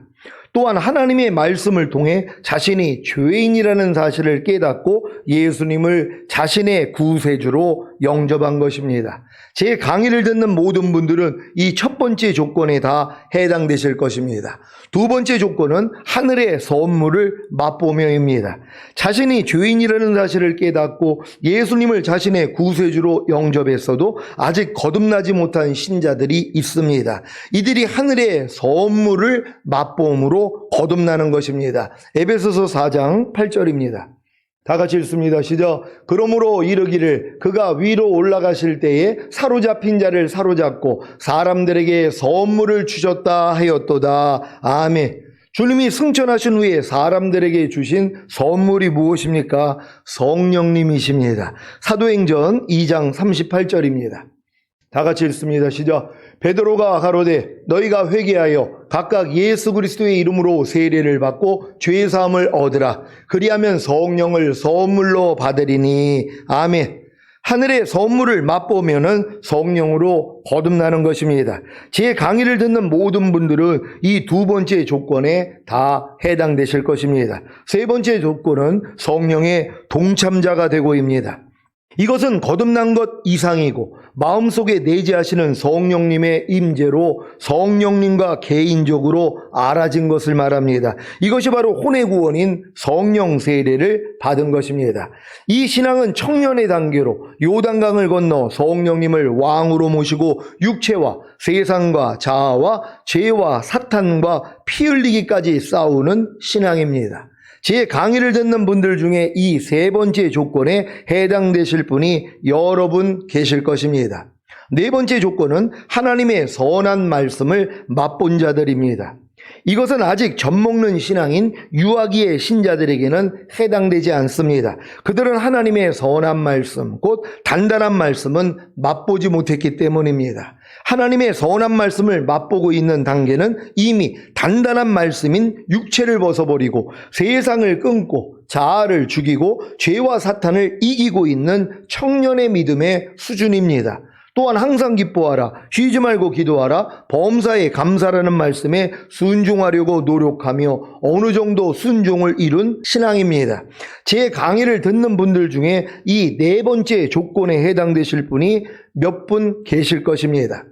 또한 하나님의 말씀을 통해 자신이 죄인이라는 사실을 깨닫고 예수님을 자신의 구세주로 영접한 것입니다. 제 강의를 듣는 모든 분들은 이 첫 번째 조건에 다 해당되실 것입니다. 두 번째 조건은 하늘의 선물을 맛보며입니다. 자신이 죄인이라는 사실을 깨닫고 예수님을 자신의 구세주로 영접했어도 아직 거듭나지 못한 신자들이 있습니다. 이들이 하늘의 선물을 맛보므로 거듭나는 것입니다. 에베소서 4장 8절입니다. 다 같이 읽습니다. 시작. 그러므로 이르기를 그가 위로 올라가실 때에 사로잡힌 자를 사로잡고 사람들에게 선물을 주셨다 하였도다. 아멘. 주님이 승천하신 후에 사람들에게 주신 선물이 무엇입니까? 성령님이십니다. 사도행전 2장 38절입니다. 다 같이 읽습니다. 시작. 베드로가 가로되 너희가 회개하여 각각 예수 그리스도의 이름으로 세례를 받고 죄 사함을 얻으라. 그리하면 성령을 선물로 받으리니. 아멘. 하늘의 선물을 맛보면은 성령으로 거듭나는 것입니다. 제 강의를 듣는 모든 분들은 이 두 번째 조건에 다 해당되실 것입니다. 세 번째 조건은 성령의 동참자가 되고입니다. 이것은 거듭난 것 이상이고 마음속에 내재하시는 성령님의 임재로 성령님과 개인적으로 알아진 것을 말합니다. 이것이 바로 혼의 구원인 성령 세례를 받은 것입니다. 이 신앙은 청년의 단계로 요단강을 건너 성령님을 왕으로 모시고 육체와 세상과 자아와 죄와 사탄과 피 흘리기까지 싸우는 신앙입니다. 제 강의를 듣는 분들 중에 이 세 번째 조건에 해당되실 분이 여러분 계실 것입니다. 네 번째 조건은 하나님의 선한 말씀을 맛본 자들입니다. 이것은 아직 젖먹는 신앙인 유아기의 신자들에게는 해당되지 않습니다. 그들은 하나님의 선한 말씀, 곧 단단한 말씀은 맛보지 못했기 때문입니다. 하나님의 선한 말씀을 맛보고 있는 단계는 이미 단단한 말씀인 육체를 벗어버리고 세상을 끊고 자아를 죽이고 죄와 사탄을 이기고 있는 청년의 믿음의 수준입니다. 또한 항상 기뻐하라, 쉬지 말고 기도하라, 범사에 감사라는 말씀에 순종하려고 노력하며 어느 정도 순종을 이룬 신앙입니다. 제 강의를 듣는 분들 중에 이 네 번째 조건에 해당되실 분이 몇 분 계실 것입니다.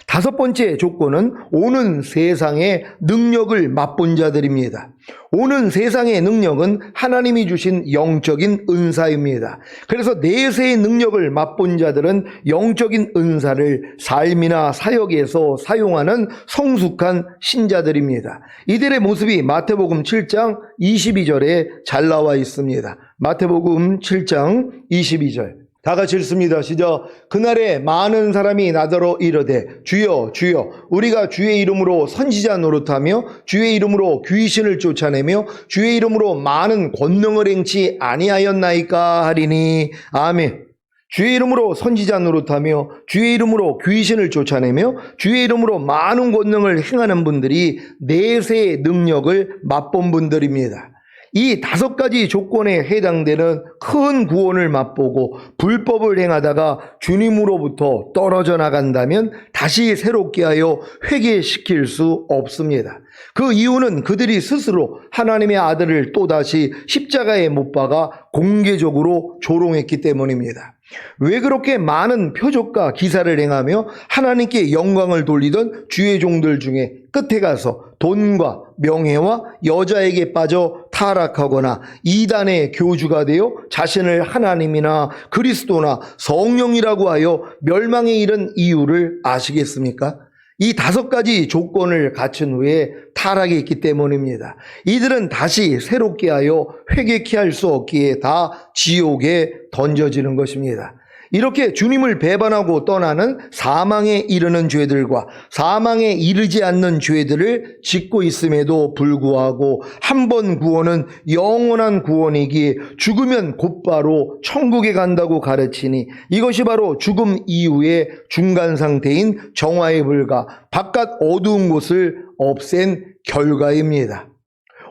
다섯 번째 조건은 오는 세상의 능력을 맛본 자들입니다. 오는 세상의 능력은 하나님이 주신 영적인 은사입니다. 그래서 내세의 능력을 맛본 자들은 영적인 은사를 삶이나 사역에서 사용하는 성숙한 신자들입니다. 이들의 모습이 마태복음 7장 22절에 잘 나와 있습니다. 마태복음 7장 22절. 다 같이 읽습니다. 시작. 그날에 많은 사람이 나더러 이르되 주여 주여 우리가 주의 이름으로 선지자 노릇하며 주의 이름으로 귀신을 쫓아내며 주의 이름으로 많은 권능을 행치 아니하였나이까 하리니. 아멘. 주의 이름으로 선지자 노릇하며 주의 이름으로 귀신을 쫓아내며 주의 이름으로 많은 권능을 행하는 분들이 내세의 능력을 맛본 분들입니다. 이 5가지 조건에 해당되는 큰 구원을 맛보고 불법을 행하다가 주님으로부터 떨어져 나간다면 다시 새롭게 하여 회개시킬 수 없습니다. 그 이유는 그들이 스스로 하나님의 아들을 또다시 십자가에 못 박아 공개적으로 조롱했기 때문입니다. 왜 그렇게 많은 표적과 기사를 행하며 하나님께 영광을 돌리던 주의 종들 중에 끝에 가서 돈과 명예와 여자에게 빠져 타락하거나 이단의 교주가 되어 자신을 하나님이나 그리스도나 성령이라고 하여 멸망에 이른 이유를 아시겠습니까? 이 5가지 조건을 갖춘 후에 타락했기 때문입니다. 이들은 다시 새롭게 하여 회개케 할 수 없기에 다 지옥에 던져지는 것입니다. 이렇게 주님을 배반하고 떠나는 사망에 이르는 죄들과 사망에 이르지 않는 죄들을 짓고 있음에도 불구하고 한 번 구원은 영원한 구원이기에 죽으면 곧바로 천국에 간다고 가르치니 이것이 바로 죽음 이후의 중간 상태인 정화에 불과 바깥 어두운 곳을 없앤 결과입니다.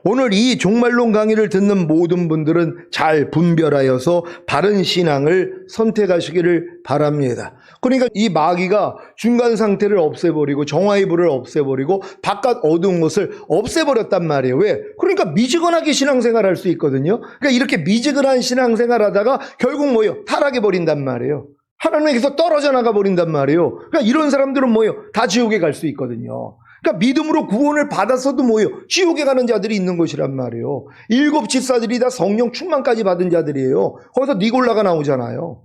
오늘 이 종말론 강의를 듣는 모든 분들은 잘 분별하여서 바른 신앙을 선택하시기를 바랍니다. 그러니까 이 마귀가 중간 상태를 없애버리고 정화의 불을 없애버리고 바깥 어두운 것을 없애버렸단 말이에요. 왜? 그러니까 미지근하게 신앙생활 할 수 있거든요. 그러니까 이렇게 미지근한 신앙생활 하다가 결국 뭐예요? 타락해 버린단 말이에요. 하나님에게서 떨어져 나가 버린단 말이에요. 그러니까 이런 사람들은 뭐예요? 다 지옥에 갈 수 있거든요. 그러니까 믿음으로 구원을 받았어도 뭐예요? 지옥에 가는 자들이 있는 것이란 말이에요. 7 집사들이 다 성령 충만까지 받은 자들이에요. 거기서 니골라가 나오잖아요.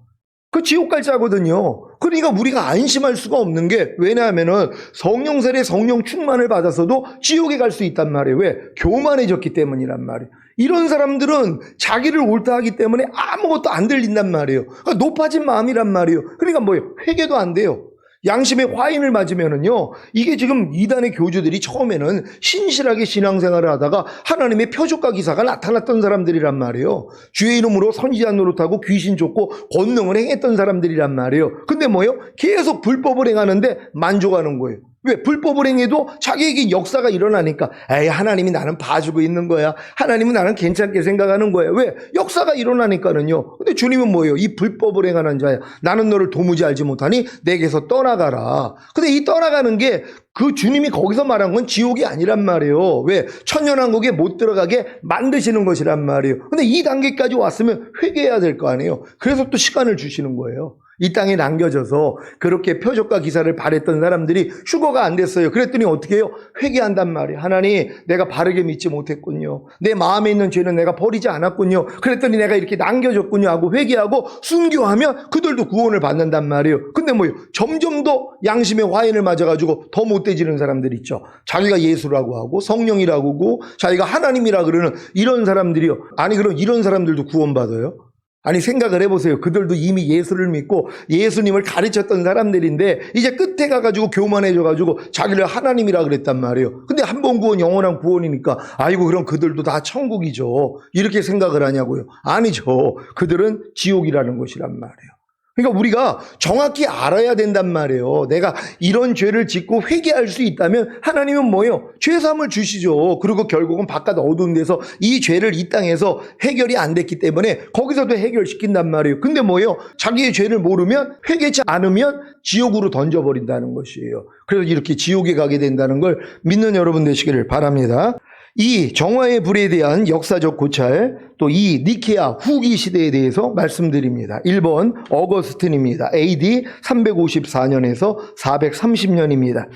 그 지옥 갈 자거든요. 그러니까 우리가 안심할 수가 없는 게 왜냐하면은 성령 세례 성령 충만을 받았어도 지옥에 갈 수 있단 말이에요. 왜? 교만해졌기 때문이란 말이에요. 이런 사람들은 자기를 옳다 하기 때문에 아무것도 안 들린단 말이에요. 그러니까 높아진 마음이란 말이에요. 그러니까 뭐예요? 회개도 안 돼요. 양심의 화인을 맞으면은요, 이게 지금 이단의 교주들이 처음에는 신실하게 신앙생활을 하다가 하나님의 표적과 기사가 나타났던 사람들이란 말이에요. 주의 이름으로 선지자 노릇하고 귀신 쫓고 권능을 행했던 사람들이란 말이에요. 근데 뭐예요? 계속 불법을 행하는데 만족하는 거예요. 왜? 불법을 행해도 자기에게 역사가 일어나니까 에이, 하나님이 나는 봐주고 있는 거야. 하나님은 나는 괜찮게 생각하는 거야. 왜? 역사가 일어나니까는요. 근데 주님은 뭐예요? 이 불법을 행하는 자야. 나는 너를 도무지 알지 못하니 내게서 떠나가라. 근데 이 떠나가는 게 그 주님이 거기서 말한 건 지옥이 아니란 말이에요. 왜? 천년왕국에 못 들어가게 만드시는 것이란 말이에요. 근데 이 단계까지 왔으면 회개해야 될 거 아니에요. 그래서 또 시간을 주시는 거예요. 이 땅에 남겨져서 그렇게 표적과 기사를 바랬던 사람들이 휴거가 안 됐어요. 그랬더니 어떻게 해요? 회개한단 말이에요. 하나님, 내가 바르게 믿지 못했군요. 내 마음에 있는 죄는 내가 버리지 않았군요. 그랬더니 내가 이렇게 남겨졌군요 하고 회개하고 순교하면 그들도 구원을 받는단 말이에요. 근데 뭐예요? 점점 더 양심의 화인을 맞아가지고 더 못돼지는 사람들 있죠. 자기가 예수라고 하고 성령이라고 하고 자기가 하나님이라 그러는 이런 사람들이요. 아니 그럼 이런 사람들도 구원받아요? 아니 생각을 해보세요. 그들도 이미 예수를 믿고 예수님을 가르쳤던 사람들인데 이제 끝에 가가지고 교만해져가지고 자기를 하나님이라 그랬단 말이에요. 근데 한 번 구원 영원한 구원이니까 아이고 그럼 그들도 다 천국이죠. 이렇게 생각을 하냐고요. 아니죠. 그들은 지옥이라는 것이란 말이에요. 그러니까 우리가 정확히 알아야 된단 말이에요. 내가 이런 죄를 짓고 회개할 수 있다면 하나님은 뭐예요? 죄사함을 주시죠. 그리고 결국은 바깥 어두운 데서 이 죄를 이 땅에서 해결이 안 됐기 때문에 거기서도 해결시킨단 말이에요. 근데 뭐예요? 자기의 죄를 모르면 회개치 않으면 지옥으로 던져버린다는 것이에요. 그래서 이렇게 지옥에 가게 된다는 걸 믿는 여러분 되시기를 바랍니다. 이 정화의 불에 대한 역사적 고찰, 또 이 니케아 후기 시대에 대해서 말씀드립니다. 1번 어거스틴입니다. AD 354년에서 430년입니다.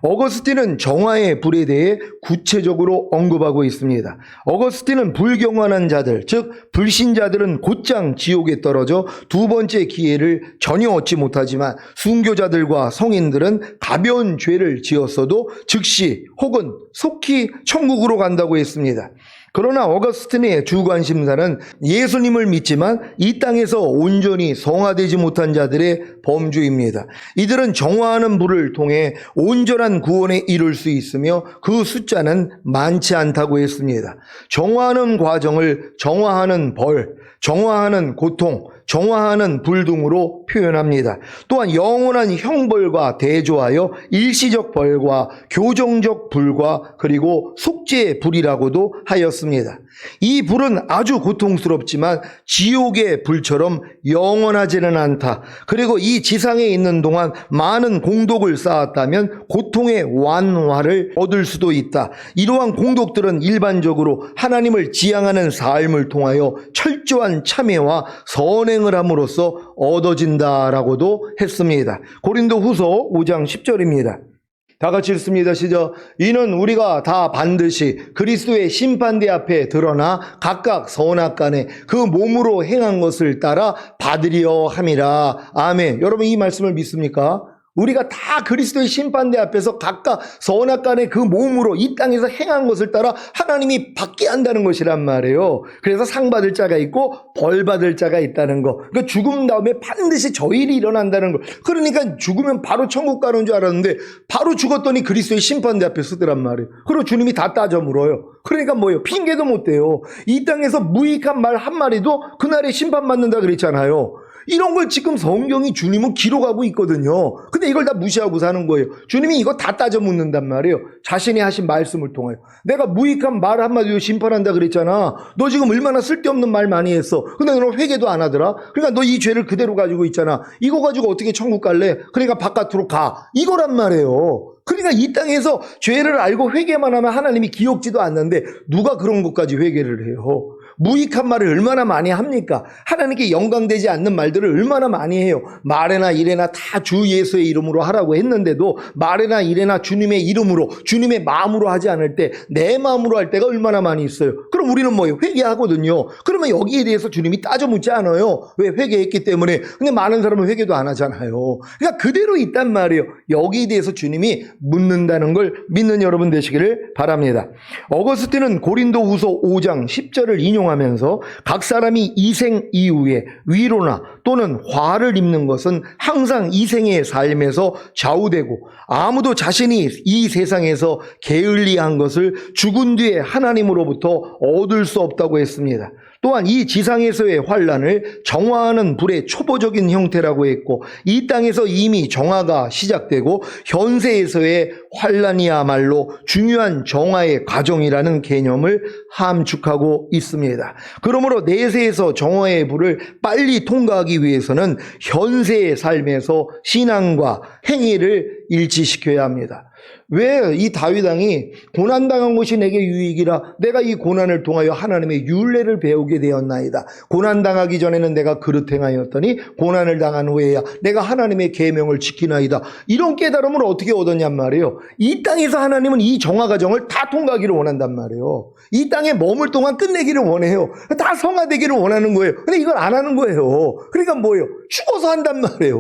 어거스틴은 정화의 불에 대해 구체적으로 언급하고 있습니다. 어거스틴은 불경건한 자들, 즉 불신자들은 곧장 지옥에 떨어져 두 번째 기회를 전혀 얻지 못하지만 순교자들과 성인들은 가벼운 죄를 지었어도 즉시 혹은 속히 천국으로 간다고 했습니다. 그러나 어거스틴의 주 관심사는 예수님을 믿지만 이 땅에서 온전히 성화되지 못한 자들의 범주입니다. 이들은 정화하는 불을 통해 온전한 구원에 이룰 수 있으며 그 숫자는 많지 않다고 했습니다. 정화하는 과정을 정화하는 벌, 정화하는 고통, 정화하는 불 등으로 표현합니다. 또한 영원한 형벌과 대조하여 일시적 벌과 교정적 불과 그리고 속죄의 불이라고도 하였습니다. 이 불은 아주 고통스럽지만 지옥의 불처럼 영원하지는 않다. 그리고 이 지상에 있는 동안 많은 공덕을 쌓았다면 고통의 완화를 얻을 수도 있다. 이러한 공덕들은 일반적으로 하나님을 지향하는 삶을 통하여 철저한 참회와 선행을 함으로써 얻어진다라고도 했습니다. 고린도후서 5장 10절입니다. 다 같이 읽습니다. 시작. 이는 우리가 다 반드시 그리스도의 심판대 앞에 드러나 각각 선악간에 그 몸으로 행한 것을 따라 받으려 함이라. 아멘. 여러분 이 말씀을 믿습니까? 우리가 다 그리스도의 심판대 앞에서 각각 선악간의 그 몸으로 이 땅에서 행한 것을 따라 하나님이 받게 한다는 것이란 말이에요. 그래서 상 받을 자가 있고 벌 받을 자가 있다는 거. 그러니까 죽음 다음에 반드시 저 일이 일어난다는 거. 그러니까 죽으면 바로 천국 가는 줄 알았는데 바로 죽었더니 그리스도의 심판대 앞에 서더란 말이에요. 그리고 주님이 다 따져 물어요. 그러니까 뭐예요? 핑계도 못 대요. 이 땅에서 무익한 말 한마디도 그날에 심판받는다 그랬잖아요. 이런 걸 지금 성경이 주님은 기록하고 있거든요. 근데 이걸 다 무시하고 사는 거예요. 주님이 이거 다 따져 묻는단 말이에요. 자신이 하신 말씀을 통하여. 내가 무익한 말 한마디로 심판한다 그랬잖아. 너 지금 얼마나 쓸데없는 말 많이 했어. 근데 너는 회개도 안 하더라. 그러니까 너 이 죄를 그대로 가지고 있잖아. 이거 가지고 어떻게 천국 갈래? 그러니까 바깥으로 가. 이거란 말이에요. 그러니까 이 땅에서 죄를 알고 회개만 하면 하나님이 기억지도 않는데 누가 그런 것까지 회개를 해요? 무익한 말을 얼마나 많이 합니까? 하나님께 영광되지 않는 말들을 얼마나 많이 해요. 말에나 일에나 다 주 예수의 이름으로 하라고 했는데도 말에나 일에나 주님의 이름으로 주님의 마음으로 하지 않을 때 내 마음으로 할 때가 얼마나 많이 있어요. 그럼 우리는 뭐예요? 회개하거든요. 그러면 여기에 대해서 주님이 따져 묻지 않아요. 왜? 회개했기 때문에. 근데 많은 사람은 회개도 안 하잖아요. 그러니까 그대로 있단 말이에요. 여기에 대해서 주님이 묻는다는 걸 믿는 여러분 되시기를 바랍니다. 어거스틴은 고린도후서 5장 10절을 인용하면서 각 사람이 이생 이후에 위로나 또는 화를 입는 것은 항상 이생의 삶에서 좌우되고 아무도 자신이 이 세상에서 게을리한 것을 죽은 뒤에 하나님으로부터 얻을 수 없다고 했습니다. 또한 이 지상에서의 환난을 정화하는 불의 초보적인 형태라고 했고 이 땅에서 이미 정화가 시작되고 현세에서의 환난이야말로 중요한 정화의 과정이라는 개념을 함축하고 있습니다. 그러므로 내세에서 정화의 불을 빨리 통과하기 위해서는 현세의 삶에서 신앙과 행위를 일치시켜야 합니다. 왜 이 다윗 왕이 고난당한 것이 내게 유익이라 내가 이 고난을 통하여 하나님의 율례를 배우게 되었나이다. 고난당하기 전에는 내가 그릇 행하였더니 고난을 당한 후에야 내가 하나님의 계명을 지키나이다. 이런 깨달음을 어떻게 얻었냔 말이에요. 이 땅에서 하나님은 이 정화 과정을 다 통과하기를 원한단 말이에요. 이 땅에 머물 동안 끝내기를 원해요. 다 성화되기를 원하는 거예요. 근데 이걸 안 하는 거예요. 그러니까 뭐예요? 죽어서 한단 말이에요.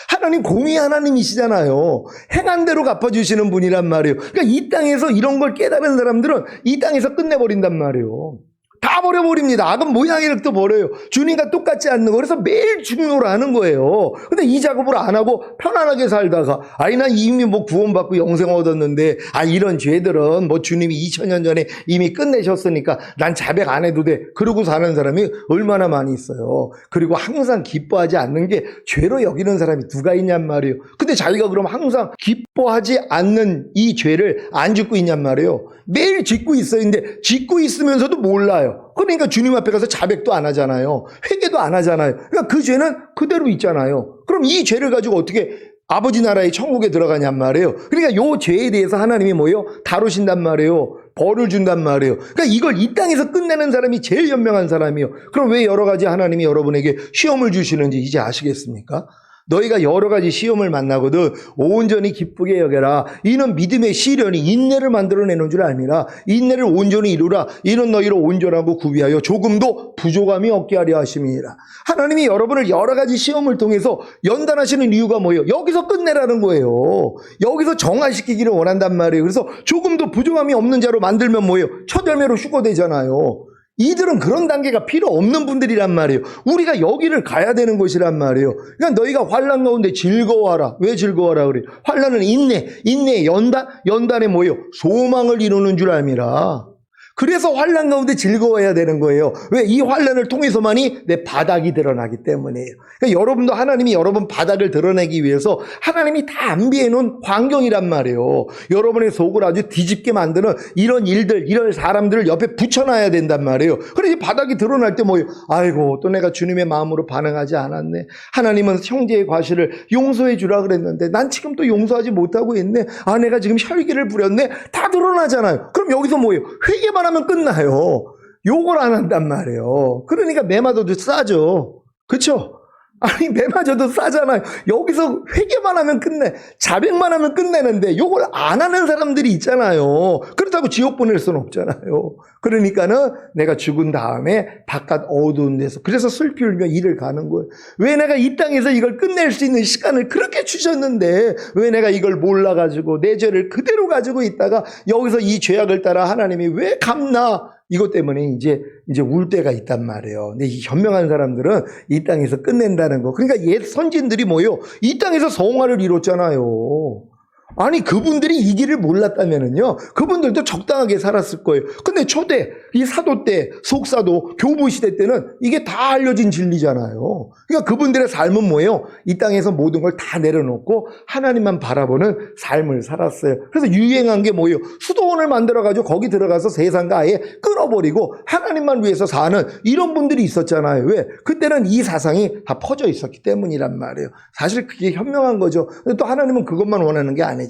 하나님 공의 하나님이시잖아요. 행한 대로 갚아주시는 분이란 말이에요. 그러니까 이 땅에서 이런 걸 깨달은 사람들은 이 땅에서 끝내버린단 말이에요. 다 버려버립니다. 악은 모양이력도 버려요. 주님과 똑같지 않는 거. 그래서 매일 중노를 하는 거예요. 근데 이 작업을 안 하고 편안하게 살다가 아니 나 이미 뭐 구원받고 영생 얻었는데 이런 죄들은 뭐 주님이 2000년 전에 이미 끝내셨으니까 난 자백 안 해도 돼. 그러고 사는 사람이 얼마나 많이 있어요. 그리고 항상 기뻐하지 않는 게 죄로 여기는 사람이 누가 있냔 말이에요. 근데 자기가 그럼 항상 기뻐하지 않는 이 죄를 안 짓고 있냔 말이에요. 매일 짓고 있어요. 근데 짓고 있으면서도 몰라요. 그러니까 주님 앞에 가서 자백도 안 하잖아요. 회개도 안 하잖아요. 그러니까 그 죄는 그대로 있잖아요. 그럼 이 죄를 가지고 어떻게 아버지 나라의 천국에 들어가냔 말이에요. 그러니까 요 죄에 대해서 하나님이 뭐예요? 다루신단 말이에요. 벌을 준단 말이에요. 그러니까 이걸 이 땅에서 끝내는 사람이 제일 현명한 사람이에요. 그럼 왜 여러 가지 하나님이 여러분에게 시험을 주시는지 이제 아시겠습니까? 너희가 여러 가지 시험을 만나거든 온전히 기쁘게 여겨라. 이는 믿음의 시련이 인내를 만들어내는 줄 알미라. 인내를 온전히 이루라. 이는 너희를 온전하고 구비하여 조금도 부족함이 없게 하려 하심이니라. 하나님이 여러분을 여러 가지 시험을 통해서 연단하시는 이유가 뭐예요? 여기서 끝내라는 거예요. 여기서 정화시키기를 원한단 말이에요. 그래서 조금도 부족함이 없는 자로 만들면 뭐예요? 첫 열매로 휴거되잖아요. 이들은 그런 단계가 필요 없는 분들이란 말이에요. 우리가 여기를 가야 되는 것이란 말이에요. 그러니까 너희가 환난 가운데 즐거워하라. 왜 즐거워하라 그래요? 환난은 인내, 연단에 뭐예요? 소망을 이루는 줄 알미라. 그래서 환난 가운데 즐거워해야 되는 거예요. 왜? 이 환난을 통해서만이 내 바닥이 드러나기 때문이에요. 그러니까 여러분도 하나님이 여러분 바닥을 드러내기 위해서 하나님이 다 안비해 놓은 환경이란 말이에요. 여러분의 속을 아주 뒤집게 만드는 이런 일들, 이런 사람들을 옆에 붙여놔야 된단 말이에요. 그래서 이 바닥이 드러날 때 뭐예요? 아이고 또 내가 주님의 마음으로 반응하지 않았네. 하나님은 형제의 과실을 용서해 주라 그랬는데 난 지금 또 용서하지 못하고 있네. 내가 지금 혈기를 부렸네. 다 드러나잖아요. 그럼 여기서 뭐예요? 회개만 하면 끝나요. 요걸 안 한단 말이에요. 그러니까 매마도도 싸죠. 그렇죠? 아니, 매마저도 싸잖아요. 여기서 회개만 하면 끝내. 자백만 하면 끝내는데 요걸 안 하는 사람들이 있잖아요. 그렇다고 지옥 보낼 수는 없잖아요. 그러니까는 내가 죽은 다음에 바깥 어두운 데서 그래서 슬피 울며 일을 가는 거예요. 왜 내가 이 땅에서 이걸 끝낼 수 있는 시간을 그렇게 주셨는데 왜 내가 이걸 몰라가지고 내 죄를 그대로 가지고 있다가 여기서 이 죄악을 따라 하나님이 왜 갚나? 이것 때문에 이제 울 때가 있단 말이에요. 근데 이 현명한 사람들은 이 땅에서 끝낸다는 거. 그러니까 옛 선진들이 뭐예요? 이 땅에서 성화를 이뤘잖아요. 아니, 그분들이 이 길을 몰랐다면은요, 그분들도 적당하게 살았을 거예요. 근데 초대, 이 사도 때, 속사도, 교부 시대 때는 이게 다 알려진 진리잖아요. 그러니까 그분들의 삶은 뭐예요? 이 땅에서 모든 걸 다 내려놓고 하나님만 바라보는 삶을 살았어요. 그래서 유행한 게 뭐예요? 수도원을 만들어가지고 거기 들어가서 세상과 아예 끊어버리고 하나님만 위해서 사는 이런 분들이 있었잖아요. 왜? 그때는 이 사상이 다 퍼져 있었기 때문이란 말이에요. 사실 그게 현명한 거죠. 근데 또 하나님은 그것만 원하는 게 아니잖아요.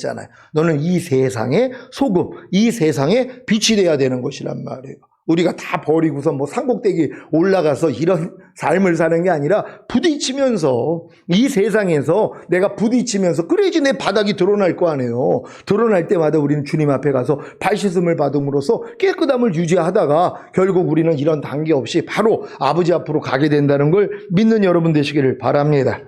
너는 이 세상의 소금, 이 세상의 빛이 돼야 되는 것이란 말이에요. 우리가 다 버리고서 뭐 산꼭대기 올라가서 이런 삶을 사는 게 아니라 부딪히면서 이 세상에서 내가 부딪히면서 그래야지 내 바닥이 드러날 거 아니에요. 드러날 때마다 우리는 주님 앞에 가서 발 씻음을 받음으로써 깨끗함을 유지하다가 결국 우리는 이런 단계 없이 바로 아버지 앞으로 가게 된다는 걸 믿는 여러분 되시기를 바랍니다.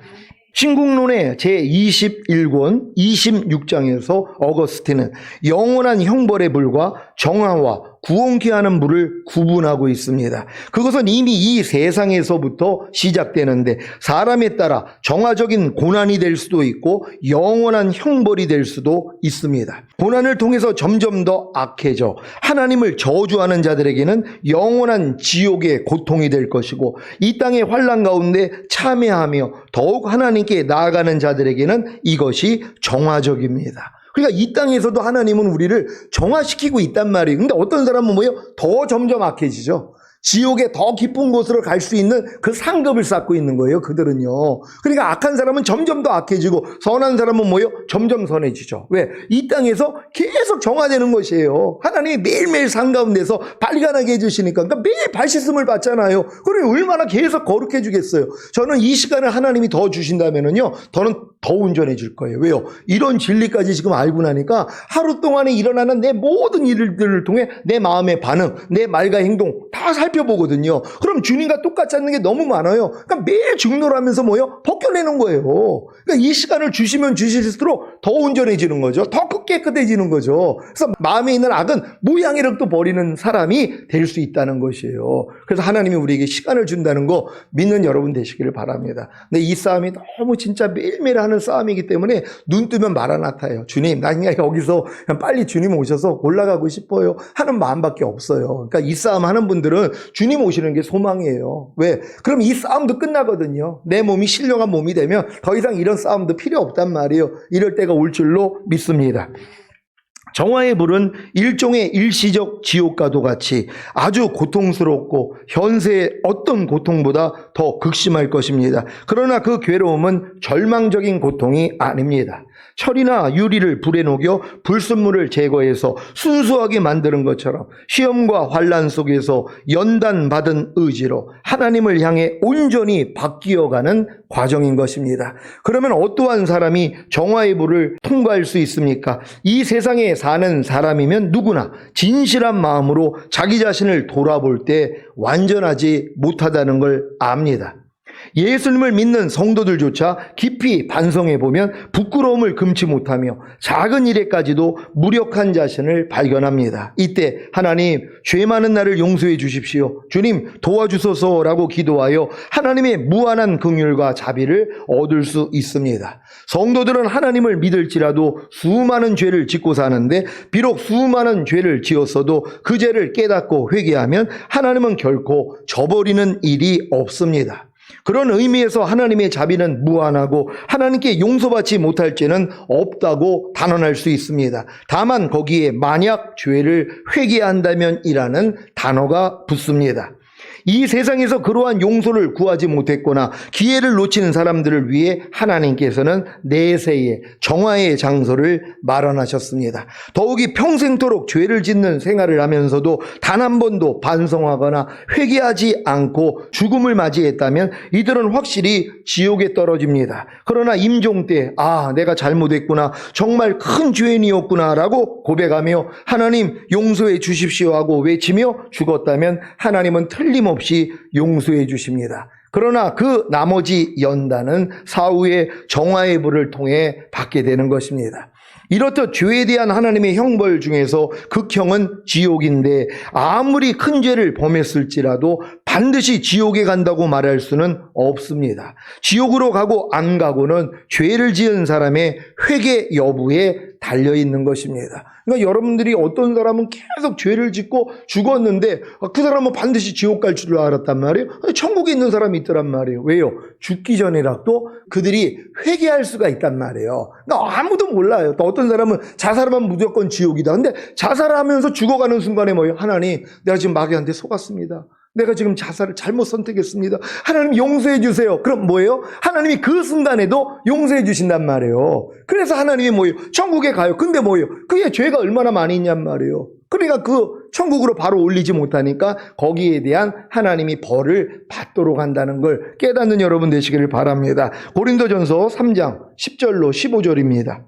신국론의 제21권 26장에서 어거스틴은 영원한 형벌의 불과 정화와 구원케 하는 불을 구분하고 있습니다. 그것은 이미 이 세상에서부터 시작되는데 사람에 따라 정화적인 고난이 될 수도 있고 영원한 형벌이 될 수도 있습니다. 고난을 통해서 점점 더 악해져 하나님을 저주하는 자들에게는 영원한 지옥의 고통이 될 것이고 이 땅의 환난 가운데 참여하며 더욱 하나님께 나아가는 자들에게는 이것이 정화적입니다. 그러니까 이 땅에서도 하나님은 우리를 정화시키고 있단 말이에요. 근데 어떤 사람은 뭐예요? 더 점점 악해지죠. 지옥의 더 깊은 곳으로 갈 수 있는 그 상급을 쌓고 있는 거예요, 그들은요. 그러니까 악한 사람은 점점 더 악해지고 선한 사람은 뭐예요? 점점 선해지죠. 왜? 이 땅에서 계속 정화되는 것이에요. 하나님이 매일매일 산 가운데서 발간하게 해주시니까. 그러니까 매일 발 씻음을 받잖아요. 그럼 얼마나 계속 거룩해 주겠어요. 저는 이 시간을 하나님이 더 주신다면은요, 저는 더 온전해질 거예요. 왜요? 이런 진리까지 지금 알고 나니까 하루 동안에 일어나는 내 모든 일들을 통해 내 마음의 반응, 내 말과 행동 다 살펴보거든요. 그럼 주님과 똑같지 않는 게 너무 많아요. 그러니까 매일 증노를 하면서 뭐예요? 벗겨내는 거예요. 그러니까 이 시간을 주시면 주실수록 더 온전해지는 거죠. 더 깨끗해지는 거죠. 그래서 마음에 있는 악은 모양이력도 버리는 사람이 될 수 있다는 것이에요. 그래서 하나님이 우리에게 시간을 준다는 거 믿는 여러분 되시기를 바랍니다. 근데 이 싸움이 너무 진짜 매일매일 하는 싸움이기 때문에 눈 뜨면 마라나타예요. 주님, 나 그냥 여기서 그냥 빨리 주님 오셔서 올라가고 싶어요 하는 마음밖에 없어요. 그러니까 이 싸움 하는 분들은 주님 오시는 게 소망이에요. 왜? 그럼 이 싸움도 끝나거든요. 내 몸이 신령한 몸이 되면 더 이상 이런 싸움도 필요 없단 말이에요. 이럴 때가 올 줄로 믿습니다. 정화의 불은 일종의 일시적 지옥과도 같이 아주 고통스럽고 현세의 어떤 고통보다 더 극심할 것입니다. 그러나 그 괴로움은 절망적인 고통이 아닙니다. 철이나 유리를 불에 녹여 불순물을 제거해서 순수하게 만드는 것처럼 시험과 환난 속에서 연단받은 의지로 하나님을 향해 온전히 바뀌어가는 과정인 것입니다. 그러면 어떠한 사람이 정화의 불을 통과할 수 있습니까? 이 세상에 사는 사람이면 누구나 진실한 마음으로 자기 자신을 돌아볼 때 완전하지 못하다는 걸 압니다. 예수님을 믿는 성도들조차 깊이 반성해보면 부끄러움을 금치 못하며 작은 일에까지도 무력한 자신을 발견합니다. 이때 하나님, 죄 많은 나를 용서해 주십시오. 주님 도와주소서라고 기도하여 하나님의 무한한 긍휼과 자비를 얻을 수 있습니다. 성도들은 하나님을 믿을지라도 수많은 죄를 짓고 사는데 비록 수많은 죄를 지었어도 그 죄를 깨닫고 회개하면 하나님은 결코 저버리는 일이 없습니다. 그런 의미에서 하나님의 자비는 무한하고 하나님께 용서받지 못할 죄는 없다고 단언할 수 있습니다. 다만 거기에 만약 죄를 회개한다면이라는 단어가 붙습니다. 이 세상에서 그러한 용서를 구하지 못했거나 기회를 놓치는 사람들을 위해 하나님께서는 내세의 정화의 장소를 마련하셨습니다. 더욱이 평생토록 죄를 짓는 생활을 하면서도 단 한 번도 반성하거나 회개하지 않고 죽음을 맞이했다면 이들은 확실히 지옥에 떨어집니다. 그러나 임종 때 내가 잘못했구나, 정말 큰 죄인이었구나 라고 고백하며 하나님 용서해 주십시오 하고 외치며 죽었다면 하나님은 틀림없이 용서해 주십니다. 그러나 그 나머지 연단은 사후의 정화의 불을 통해 받게 되는 것입니다. 이렇듯 죄에 대한 하나님의 형벌 중에서 극형은 지옥인데 아무리 큰 죄를 범했을지라도 반드시 지옥에 간다고 말할 수는 없습니다. 지옥으로 가고 안 가고는 죄를 지은 사람의 회개 여부에 달려있는 것입니다. 그러니까 여러분들이 어떤 사람은 계속 죄를 짓고 죽었는데 그 사람은 반드시 지옥 갈 줄 알았단 말이에요. 천국에 있는 사람이 있더란 말이에요. 왜요? 죽기 전이라도 그들이 회개할 수가 있단 말이에요. 그러니까 아무도 몰라요. 또 어떤 사람은 자살하면 무조건 지옥이다. 근데 자살하면서 죽어가는 순간에 뭐예요? 하나님, 내가 지금 마귀한테 속았습니다. 내가 지금 자살을 잘못 선택했습니다. 하나님 용서해 주세요. 그럼 뭐예요? 하나님이 그 순간에도 용서해 주신단 말이에요. 그래서 하나님이 뭐예요? 천국에 가요. 근데 뭐예요? 그게 죄가 얼마나 많이 있냔 말이에요. 그러니까 그 천국으로 바로 올리지 못하니까 거기에 대한 하나님이 벌을 받도록 한다는 걸 깨닫는 여러분 되시기를 바랍니다. 고린도전서 3장 10절로 15절입니다.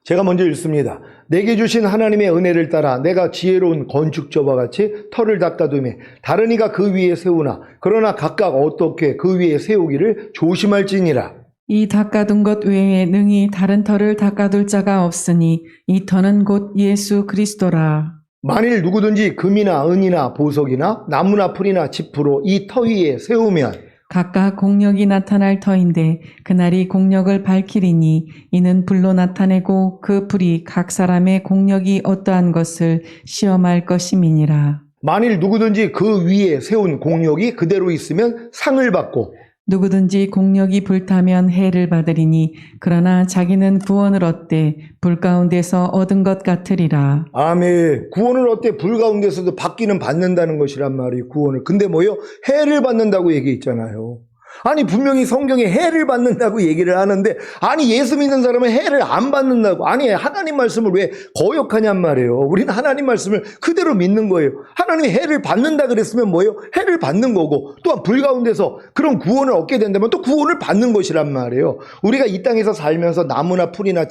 제가 먼저 읽습니다. 내게 주신 하나님의 은혜를 따라 내가 지혜로운 건축자와 같이 터를 닦아두매 다른 이가 그 위에 세우나 그러나 각각 어떻게 그 위에 세우기를 조심할지니라. 이 닦아둔 것 외에 능히 다른 터를 닦아둘 자가 없으니 이 터는 곧 예수 그리스도라. 만일 누구든지 금이나 은이나 보석이나 나무나 풀이나 지푸로 이 터 위에 세우면 각각 공력이 나타날 터인데 그날이 공력을 밝히리니 이는 불로 나타내고 그 불이 각 사람의 공력이 어떠한 것을 시험할 것임이니라. 만일 누구든지 그 위에 세운 공력이 그대로 있으면 상을 받고 누구든지 공력이 불타면 해를 받으리니 그러나 자기는 구원을 얻되 불 가운데서 얻은 것 같으리라. 아멘. 구원을 얻되 불 가운데서도 받기는 받는다는 것이란 말이에요. 구원을. 근데 뭐요? 해를 받는다고 얘기했잖아요. 아니 분명히 성경에 해를 받는다고 얘기를 하는데 아니 예수 믿는 사람은 해를 안 받는다고. 아니 하나님 말씀을 왜 거역하냔 말이에요. 우리는 하나님 말씀을 그대로 믿는 거예요. 하나님이 해를 받는다 그랬으면 뭐예요? 해를 받는 거고 또한 불 가운데서 그런 구원을 얻게 된다면 또 구원을 받는 것이란 말이에요. 우리가 이 땅에서 살면서 나무나 풀이나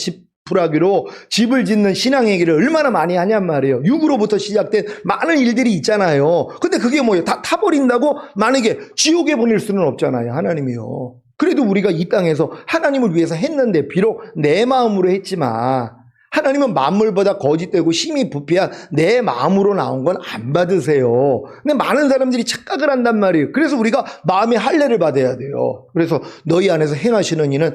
풀하기로 집을 짓는 신앙 얘기를 얼마나 많이 하냔 말이에요. 육으로부터 시작된 많은 일들이 있잖아요. 근데 그게 뭐예요? 다 타버린다고 만약에 지옥에 보낼 수는 없잖아요. 하나님이요. 그래도 우리가 이 땅에서 하나님을 위해서 했는데 비록 내 마음으로 했지만 하나님은 만물보다 거짓되고 심히 부패한 내 마음으로 나온 건 안 받으세요. 근데 많은 사람들이 착각을 한단 말이에요. 그래서 우리가 마음의 할례를 받아야 돼요. 그래서 너희 안에서 행하시는 이는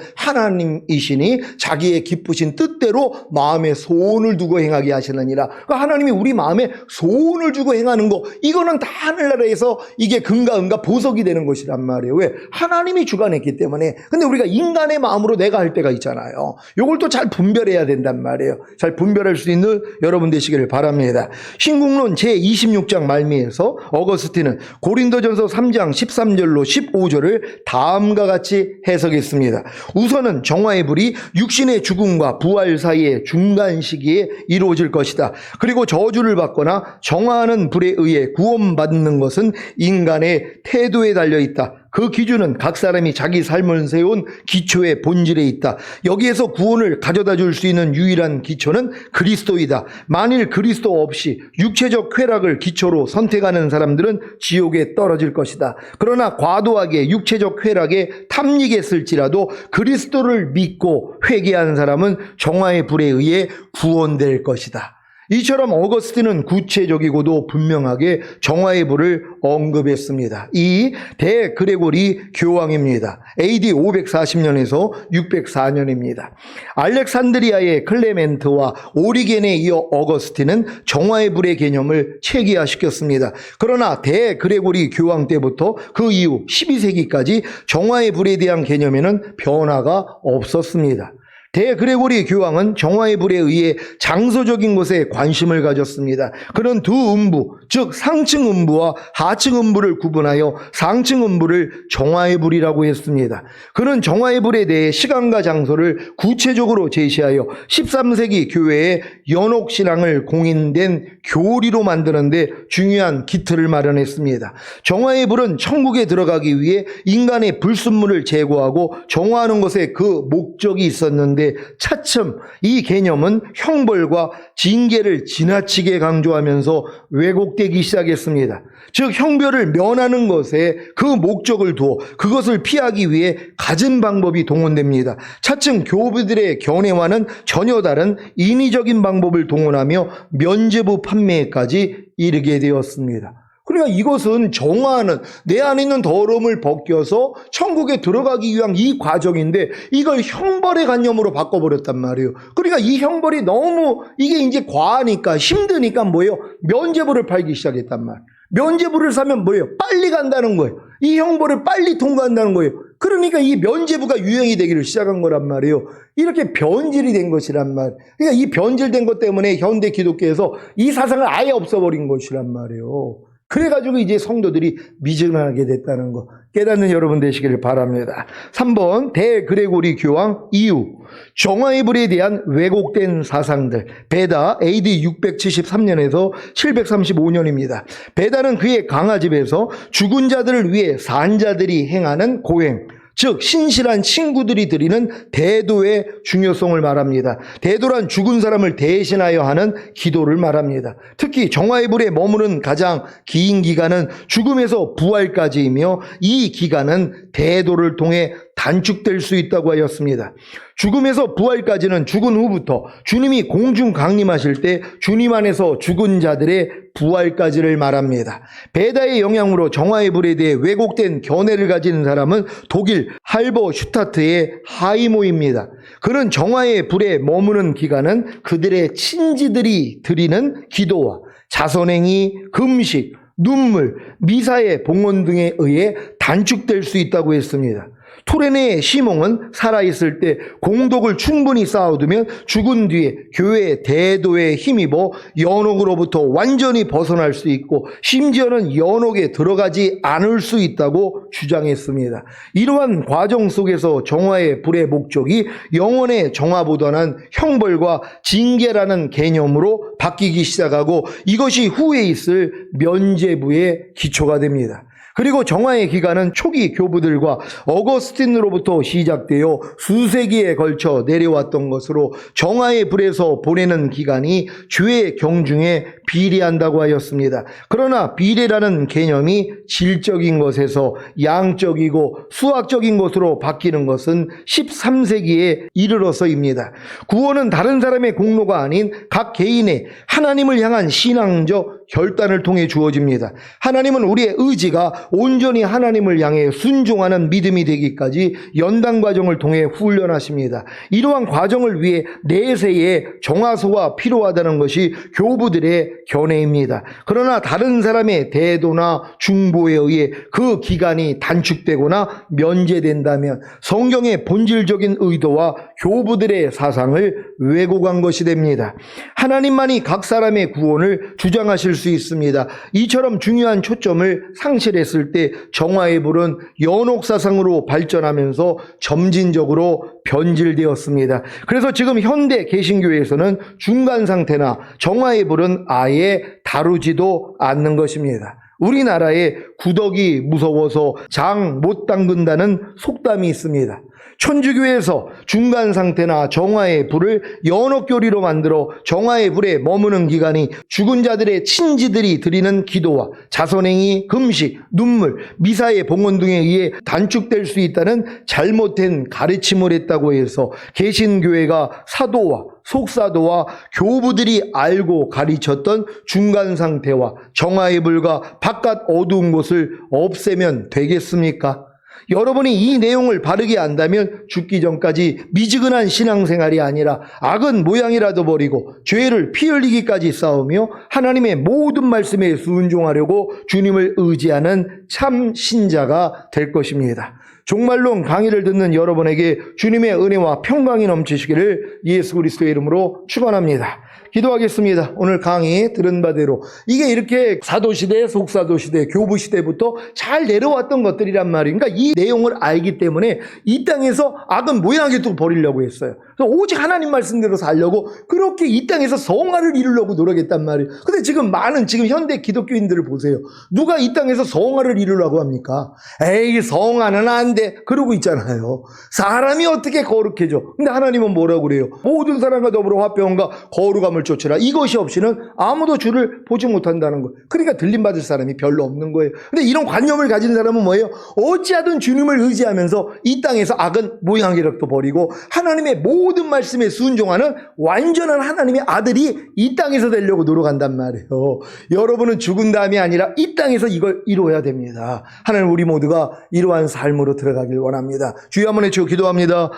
하나님이시니 자기의 기쁘신 뜻대로 마음에 소원을 두고 행하게 하시느니라. 그러니까 하나님이 우리 마음에 소원을 주고 행하는 거 이거는 다 하늘나라에서 이게 금과 은과 보석이 되는 것이란 말이에요. 왜? 하나님이 주관했기 때문에. 근데 우리가 인간의 마음으로 내가 할 때가 있잖아요. 이걸 또 잘 분별해야 된단 말이에요. 잘 분별할 수 있는 여러분 되시기를 바랍니다. 신국론 제26장 말미에서 어거스틴은 고린도전서 3장 13절로 15절을 다음과 같이 해석했습니다. 우선은 정화의 불이 육신의 죽음과 부활 사이의 중간 시기에 이루어질 것이다. 그리고 저주를 받거나 정화하는 불에 의해 구원받는 것은 인간의 태도에 달려있다. 그 기준은 각 사람이 자기 삶을 세운 기초의 본질에 있다. 여기에서 구원을 가져다 줄 수 있는 유일한 기초는 그리스도이다. 만일 그리스도 없이 육체적 쾌락을 기초로 선택하는 사람들은 지옥에 떨어질 것이다. 그러나 과도하게 육체적 쾌락에 탐닉했을지라도 그리스도를 믿고 회개한 사람은 정화의 불에 의해 구원될 것이다. 이처럼 어거스틴은 구체적이고도 분명하게 정화의 불을 언급했습니다. 이 대그레고리 교황입니다. AD 540년에서 604년입니다. 알렉산드리아의 클레멘트와 오리겐에 이어 어거스틴은 정화의 불의 개념을 체계화시켰습니다. 그러나 대그레고리 교황 때부터 그 이후 12세기까지 정화의 불에 대한 개념에는 변화가 없었습니다. 대그레고리 교황은 정화의 불에 의해 장소적인 것에 관심을 가졌습니다. 그는 두 음부, 즉 상층 음부와 하층 음부를 구분하여 상층 음부를 정화의 불이라고 했습니다. 그는 정화의 불에 대해 시간과 장소를 구체적으로 제시하여 13세기 교회의 연옥신앙을 공인된 교리로 만드는데 중요한 기틀을 마련했습니다. 정화의 불은 천국에 들어가기 위해 인간의 불순물을 제거하고 정화하는 것에 그 목적이 있었는데 차츰 이 개념은 형벌과 징계를 지나치게 강조하면서 왜곡되기 시작했습니다. 즉 형벌을 면하는 것에 그 목적을 두어 그것을 피하기 위해 갖은 방법이 동원됩니다. 차츰 교부들의 견해와는 전혀 다른 인위적인 방법을 동원하며 면죄부 판매까지 이르게 되었습니다. 그러니까 이것은 정화하는, 내 안에 있는 더러움을 벗겨서 천국에 들어가기 위한 이 과정인데 이걸 형벌의 관념으로 바꿔버렸단 말이에요. 그러니까 이 형벌이 너무 이게 이제 과하니까 힘드니까 뭐예요? 면죄부를 팔기 시작했단 말이에요. 면죄부를 사면 뭐예요? 빨리 간다는 거예요. 이 형벌을 빨리 통과한다는 거예요. 그러니까 이 면죄부가 유행이 되기를 시작한 거란 말이에요. 이렇게 변질이 된 것이란 말이에요. 그러니까 이 변질된 것 때문에 현대 기독교에서 이 사상을 아예 없애버린 것이란 말이에요. 그래가지고 이제 성도들이 미증하게 됐다는 거 깨닫는 여러분 되시기를 바랍니다. 3번 대그레고리 교황 이유 정화의 불에 대한 왜곡된 사상들. 베다 AD 673년에서 735년입니다. 베다는 그의 강화집에서 죽은 자들을 위해 산자들이 행하는 고행, 즉 신실한 친구들이 드리는 대도의 중요성을 말합니다. 대도란 죽은 사람을 대신하여 하는 기도를 말합니다. 특히 정화의 불에 머무는 가장 긴 기간은 죽음에서 부활까지이며 이 기간은 대도를 통해 단축될 수 있다고 하였습니다. 죽음에서 부활까지는 죽은 후부터 주님이 공중 강림하실 때 주님 안에서 죽은 자들의 부활까지를 말합니다. 베다의 영향으로 정화의 불에 대해 왜곡된 견해를 가진 사람은 독일 할버 슈타트의 하이모입니다. 그는 정화의 불에 머무는 기간은 그들의 친지들이 드리는 기도와 자선행위, 금식, 눈물, 미사의 봉헌 등에 의해 단축될 수 있다고 했습니다. 토레네의 시몽은 살아있을 때 공덕을 충분히 쌓아두면 죽은 뒤에 교회의 대도에 힘입어 연옥으로부터 완전히 벗어날 수 있고 심지어는 연옥에 들어가지 않을 수 있다고 주장했습니다. 이러한 과정 속에서 정화의 불의 목적이 영원의 정화보다는 형벌과 징계라는 개념으로 바뀌기 시작하고 이것이 후에 있을 면죄부의 기초가 됩니다. 그리고 정화의 기간은 초기 교부들과 어거스틴으로부터 시작되어 수세기에 걸쳐 내려왔던 것으로 정화의 불에서 보내는 기간이 죄의 경중에 비례한다고 하였습니다. 그러나 비례라는 개념이 질적인 것에서 양적이고 수학적인 것으로 바뀌는 것은 13세기에 이르러서입니다. 구원은 다른 사람의 공로가 아닌 각 개인의 하나님을 향한 신앙적 결단을 통해 주어집니다. 하나님은 우리의 의지가 온전히 하나님을 향해 순종하는 믿음이 되기까지 연단 과정을 통해 훈련하십니다. 이러한 과정을 위해 내세에 정화소가 필요하다는 것이 교부들의 견해입니다. 그러나 다른 사람의 대도나 중보에 의해 그 기간이 단축되거나 면제된다면 성경의 본질적인 의도와 교부들의 사상을 왜곡한 것이 됩니다. 하나님만이 각 사람의 구원을 주장하실 수 있습니다. 이처럼 중요한 초점을 상실했을 때 정화의 불은 연옥 사상으로 발전하면서 점진적으로 변질되었습니다. 그래서 지금 현대 개신교에서는 중간 상태나 정화의 불은 아예 다루지도 않는 것입니다. 우리나라에 구더기 무서워서 장 못 담근다는 속담이 있습니다. 천주교에서 중간 상태나 정화의 불을 연옥교리로 만들어 정화의 불에 머무는 기간이 죽은 자들의 친지들이 드리는 기도와 자선행위, 금식, 눈물, 미사의 봉헌 등에 의해 단축될 수 있다는 잘못된 가르침을 했다고 해서 개신교회가 사도와 속사도와 교부들이 알고 가르쳤던 중간 상태와 정화의 불과 바깥 어두운 곳을 없애면 되겠습니까? 여러분이 이 내용을 바르게 안다면 죽기 전까지 미지근한 신앙생활이 아니라 악은 모양이라도 버리고 죄를 피 흘리기까지 싸우며 하나님의 모든 말씀에 순종하려고 주님을 의지하는 참 신자가 될 것입니다. 종말론 강의를 듣는 여러분에게 주님의 은혜와 평강이 넘치시기를 예수 그리스도의 이름으로 축원합니다. 기도하겠습니다. 오늘 강의 들은 바대로 이게 이렇게 사도시대, 속사도시대, 교부시대부터 잘 내려왔던 것들이란 말이에요. 그러니까 이 내용을 알기 때문에 이 땅에서 악은 모양하게 또 버리려고 했어요. 그래서 오직 하나님 말씀대로 살려고 그렇게 이 땅에서 성화를 이루려고 노력했단 말이에요. 근데 지금 많은 지금 현대 기독교인들을 보세요. 누가 이 땅에서 성화를 이루려고 합니까? 에이, 성화는 안 돼. 그러고 있잖아요. 사람이 어떻게 거룩해져? 근데 하나님은 뭐라고 그래요? 모든 사람과 더불어 화평과 거룩함을 쫓으라. 이것이 없이는 아무도 주를 보지 못한다는 거예요. 그러니까 들림받을 사람이 별로 없는 거예요. 근데 이런 관념을 가진 사람은 뭐예요? 어찌하든 주님을 의지하면서 이 땅에서 악은 모양이라도 버리고 하나님의 모든 말씀에 순종하는 완전한 하나님의 아들이 이 땅에서 되려고 노력한단 말이에요. 여러분은 죽은 다음이 아니라 이 땅에서 이걸 이루어야 됩니다. 하나님, 우리 모두가 이러한 삶으로 들어가길 원합니다. 주여 한번 외치고 기도합니다.